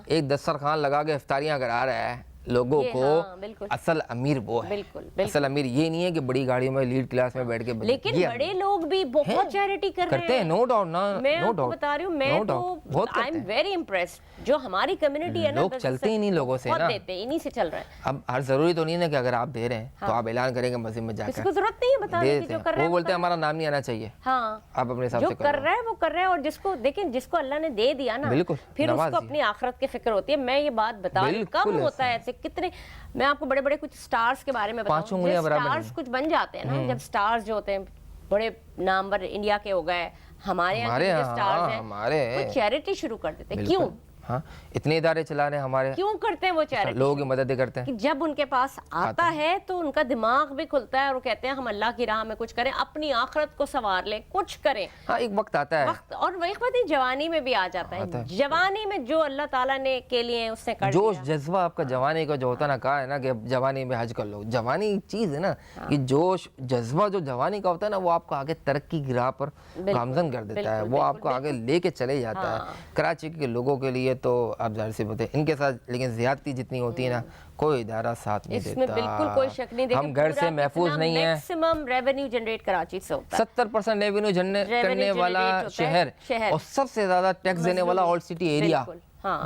एक दस्तरखान लगा के इफ्तारियां करा रहा है लोगों को, असल अमीर वो है। बिल्कुल। असल अमीर ये नहीं है कि बड़ी गाड़ियों में लीड क्लास में बैठ के, लेकिन बड़े लोग भी बहुत चैरिटी करते हैं। नो डाउट ना, मैं आपको बता रही हूँ, मैं तो आई एम वेरी इम्प्रेस्ड। जो हमारी कम्युनिटी है ना, लोग चलते ही नहीं लोगों से ना, देते इन्हीं से चल रहे हैं। अब हर जरूरी तो नहीं है कि अगर आप दे रहे हैं तो आप ऐलान करेंगे मस्जिद में जाकर, इसको जरूरत नहीं है बताने की, जो कर रहा है वो बोलते हैं हमारा नाम नहीं आना चाहिए। हाँ, आप अपने हिसाब से कर रहा है वो कर रहा है। और जिसको देखिए, जिसको अल्लाह ने दे दिया ना, बिल्कुल, फिर उसको अपनी आखिरत की फिक्र होती है। मैं ये बात बता रही हूँ, कम होता है ऐसे कितने, मैं आपको बड़े बड़े कुछ स्टार्स के बारे में पांचों बताऊं, उंगलियां बराबर स्टार्स कुछ बन जाते हैं ना, जब स्टार्स जो होते हैं बड़े नामवर इंडिया के हो गए, हमारे यहाँ के जो स्टार्स हैं वो चैरिटी शुरू कर देते हैं। क्यों? हाँ, इतने इदारे चला रहे हैं हमारे, क्यों करते हैं वो चैरिटी? लोगों की मदद करते हैं कि जब उनके पास आता है तो उनका दिमाग भी खुलता है और वो कहते हैं हम अल्लाह की राह में कुछ करें, अपनी आखिरत को संवार लें, कुछ करें। हाँ, एक वक्त आता है, वक्त, और वही बात ही जवानी में भी आ जाता है। जवानी में जो अल्लाह ताला ने के लिए उसने कर जोश जज्बा आपका जवानी का जो होता ना, कहा है ना कि जवानी में हज कर लो, जवानी चीज है ना, ये जोश जज्बा जो जवानी का होता है ना, वो आपको आगे तरक्की की राह पर गामजन कर देता है, वो आपको आगे लेके चले जाता है। कराची के लोगों के लिए तो आप जाहिर सी बात है इनके साथ, लेकिन ज्यादती जितनी होती है ना, कोई इदारा साथ नहीं इसमें देता। बिल्कुल कोई शक नहीं। हम घर से महफूज नहीं है। मैक्सिमम रेवेन्यू जनरेट कराची से होता है, 70% रेवेन्यू जनरेट करने वाला शहर और सबसे ज्यादा टैक्स देने वाला ओल्ड सिटी एरिया,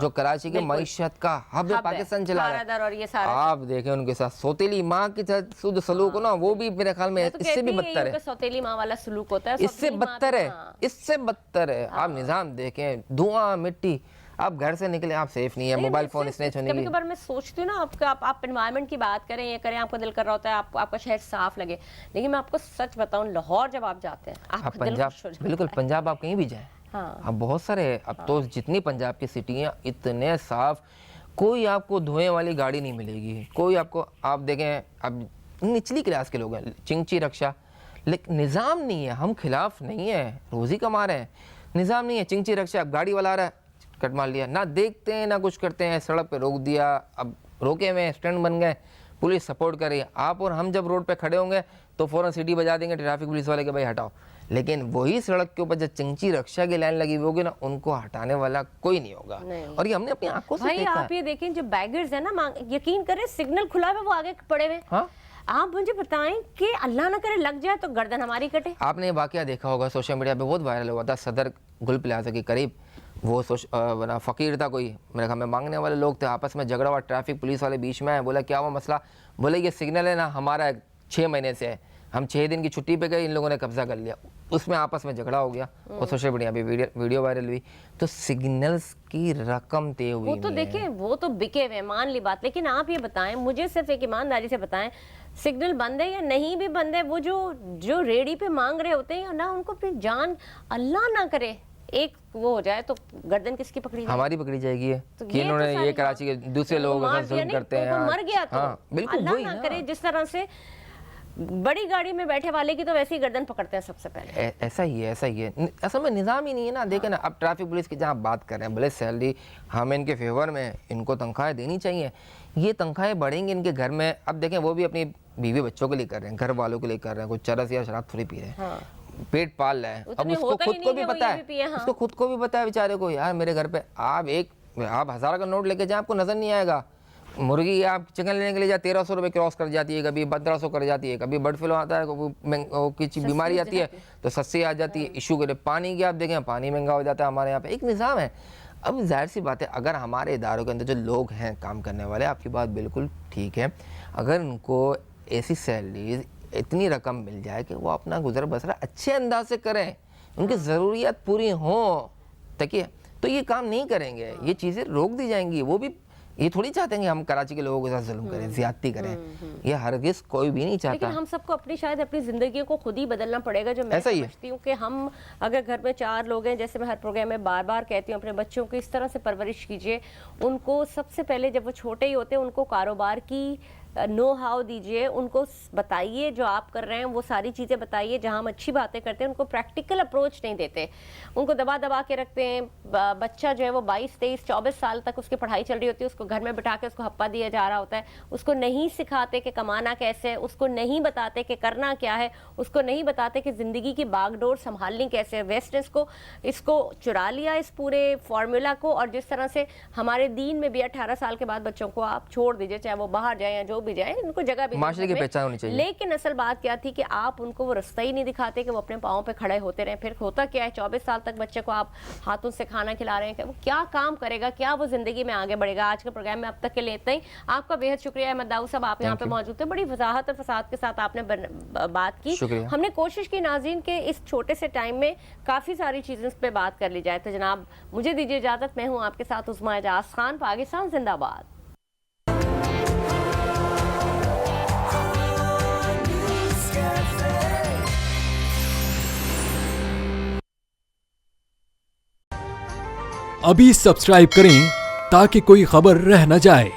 जो कराची के मईशत का हब पाकिस्तान चला रहा है। और ये सारा आप देखें उनके साथ सौतेली माँ की शुद्ध सलूक हो ना, वो भी मेरे ख्याल में इससे भी बदतर है। सौतेली माँ वाला सलूक होता है, इससे बदतर है, इससे बदतर है। आप निजाम देखें, धुआं मिट्टी, आप घर से निकले आप सेफ नहीं है, मोबाइल फोन स्नैच होने की। कभी-कभी मैं सोचती हूँ ना, आप एनवायरनमेंट की बात करें, ये करें, आपका दिल कर रहा होता है आपका शहर साफ लगे, लेकिन मैं आपको सच बताऊं, लाहौर जब आप जाते हैं, आप पंजाब, बिल्कुल पंजाब आप कहीं भी जाएं, अब बहुत सारे, अब तो जितनी पंजाब की सिटी हैं इतने साफ, कोई आपको धुएं वाली गाड़ी नहीं मिलेगी, कोई आपको, आप देखें अब निचली क्लास के लोग हैं, चिंची रक्षा, लेकिन निज़ाम नहीं है। हम खिलाफ नहीं है, रोज़ी कमा रहे हैं, निज़ाम नहीं है। चिंची रक्षा, अब गाड़ी वाला आ रहा है, कट मार लिया, ना देखते हैं ना कुछ करते हैं, सड़क पे रोक दिया, अब रोके हुए स्टैंड बन गए, पुलिस सपोर्ट कर रही है। आप और हम जब रोड पे खड़े होंगे तो फ़ौरन सीटी बजा देंगे ट्रैफिक पुलिस वाले के, भाई हटाओ। लेकिन वही सड़क के ऊपर जब चिंची रक्षा की लाइन लगी हुई होगी ना, उनको हटाने वाला कोई नहीं होगा। और ये हमने अपनी आंखों से देखा है। आप ये देखें, जो बैगर्स है ना, यकीन करें सिग्नल खुला है वो आगे पड़े हुए। हाँ? आप मुझे बताएं कि अल्लाह ना करे लग जाए तो गर्दन हमारी कटे। आपने ये वाकया देखा होगा, सोशल मीडिया पे बहुत वायरल हुआ था, सदर गुल प्लाजा के करीब, वो बना फ़कीर था कोई, मेरे ख्याल में मांगने वाले लोग थे, आपस में झगड़ा हुआ, ट्रैफिक पुलिस वाले बीच में आए, बोला क्या हुआ मसला, बोले ये सिग्नल है ना हमारा 6 महीने से है, हम 6 दिन की छुट्टी पे गए, इन लोगों ने कब्जा कर लिया, उसमें आपस में झगड़ा हो गया और सोशल मीडिया पे वीडियो वायरल हुई। तो सिग्नल्स की रकम तय हुई, वो तो देखें, वो तो बिके हुए, मान ली बात, लेकिन आप ये बताएं, मुझे सिर्फ एक ईमानदारी से बताएं, सिग्नल बंद है या नहीं भी बंद है, वो जो रेडी पे मांग रहे होते हैं ना, उनको फिर जान, अल्लाह ना करे एक वो हो जाए तो गर्दन किसकी पकड़ी जाए? हमारी पकड़ी जाएगी। तो कि इन्होंने ये कराची के दूसरे लोगों के साथ जुल्म करते हैं, मर गया तो बिल्कुल अल्लाह ना करे। जिस तरह से बड़ी गाड़ी में बैठे वाले की तो वैसे ही गर्दन पकड़ते हैं सबसे पहले। ऐसा ही है, ऐसा ही है, असल में निज़ाम ही नहीं है ना। देखें ना, अब ट्रैफिक पुलिस की जहाँ बात कर रहे हैं, भले सैलरी हम इनके फेवर में, इनको तनख्वाहें देनी चाहिए, ये तनख्वाहें बढ़ेंगी इनके घर में। अब देखें, वो भी अपनी बीवी बच्चों के लिए कर रहे हैं, घर वालों के लिए कर रहे हैं, कोई चरस या शराब थोड़ी पी रहे हैं, पेट पाल रहे हैं। अब उसको खुद को भी पता है, उसको खुद को भी पता है बेचारे को, यार मेरे घर पे आप 1000 का नोट लेके जाए, आपको नजर नहीं आएगा। मुर्गी आप चिकन लेने के लिए जाए, 1300 रुपये क्रॉस कर जाती है, कभी 1500 कर जाती है, कभी बर्ड फ्लू आता है, किसी बीमारी आती है तो सस्ती आ जाती है। इशू के लिए पानी की आप देखें, पानी महंगा हो जाता है। हमारे यहाँ पे एक निज़ाम है। अब जाहिर सी बात है, अगर हमारे इदारों के अंदर जो लोग हैं काम करने वाले, आपकी बात बिल्कुल ठीक है, अगर उनको ऐसी सैलरी, इतनी रकम मिल जाए कि वो अपना गुजर बसरा अच्छे अंदाज से करें, उनकी ज़रूरियात पूरी हों, ताकि तो ये काम नहीं करेंगे, ये चीज़ें रोक दी जाएंगी। वो भी ये थोड़ी चाहते हैं कि हम कराची के लोगों के साथ जुल्म करें, ज्यादती करें, ये हरगिज़ कोई भी नहीं चाहता। लेकिन हम सबको शायद अपनी ज़िंदगी को खुद ही बदलना पड़ेगा। जो मैं समझती हूँ कि हम अगर घर में 4 लोग हैं, जैसे मैं हर प्रोग्राम में बार बार कहती हूँ, अपने बच्चों को इस तरह से परवरिश कीजिए, उनको सबसे पहले जब वो छोटे ही होते हैं उनको कारोबार की नो हाउ दीजिए, उनको बताइए जो आप कर रहे हैं वो सारी चीज़ें बताइए। जहाँ हम अच्छी बातें करते हैं उनको प्रैक्टिकल अप्रोच नहीं देते, उनको दबा दबा के रखते हैं। बच्चा जो है वो 22, 23, 24 साल तक उसकी पढ़ाई चल रही होती है, उसको घर में बिठा के उसको हप्पा दिया जा रहा होता है, उसको नहीं सिखाते कि कमाना कैसे है, उसको नहीं बताते कि करना क्या है, उसको नहीं बताते कि ज़िंदगी की बागडोर संभालनी कैसे है। वेस्ट इसको चुरा लिया, इस पूरे फार्मूला को। और जिस तरह से हमारे दीन में भी 18 साल के बाद बच्चों को आप छोड़ दीजिए, चाहे वो बाहर जाए या जो भी जाए, उनको जगह भी माशरे की पहचान होनी चाहिए। लेकिन असल बात क्या थी कि आप उनको वो रास्ता ही नहीं दिखाते कि वो अपने पाँव पे खड़े होते रहे। फिर होता क्या है, 24 साल तक बच्चे को आप हाथों से खाना खिला रहे हैं, वो क्या काम करेगा, क्या वो जिंदगी में आगे बढ़ेगा। आज के प्रोग्राम में अब तक के लिए इतना ही। आपका बेहद शुक्रिया अहमद दाऊद साहब, आप यहाँ पे मौजूद थे, बड़ी वजाहत और फसाद के साथ आपने बात की। हमने कोशिश की नाज़रीन के इस छोटे से टाइम में काफ़ी सारी चीज़ों पे बात कर ली जाए। तो जनाब मुझे दीजिए इजाज़त, मैं हूँ आपके साथ उस्मा एजाज खान, पाकिस्तान जिंदाबाद। अभी सब्सक्राइब करें ताकि कोई खबर रह न जाए।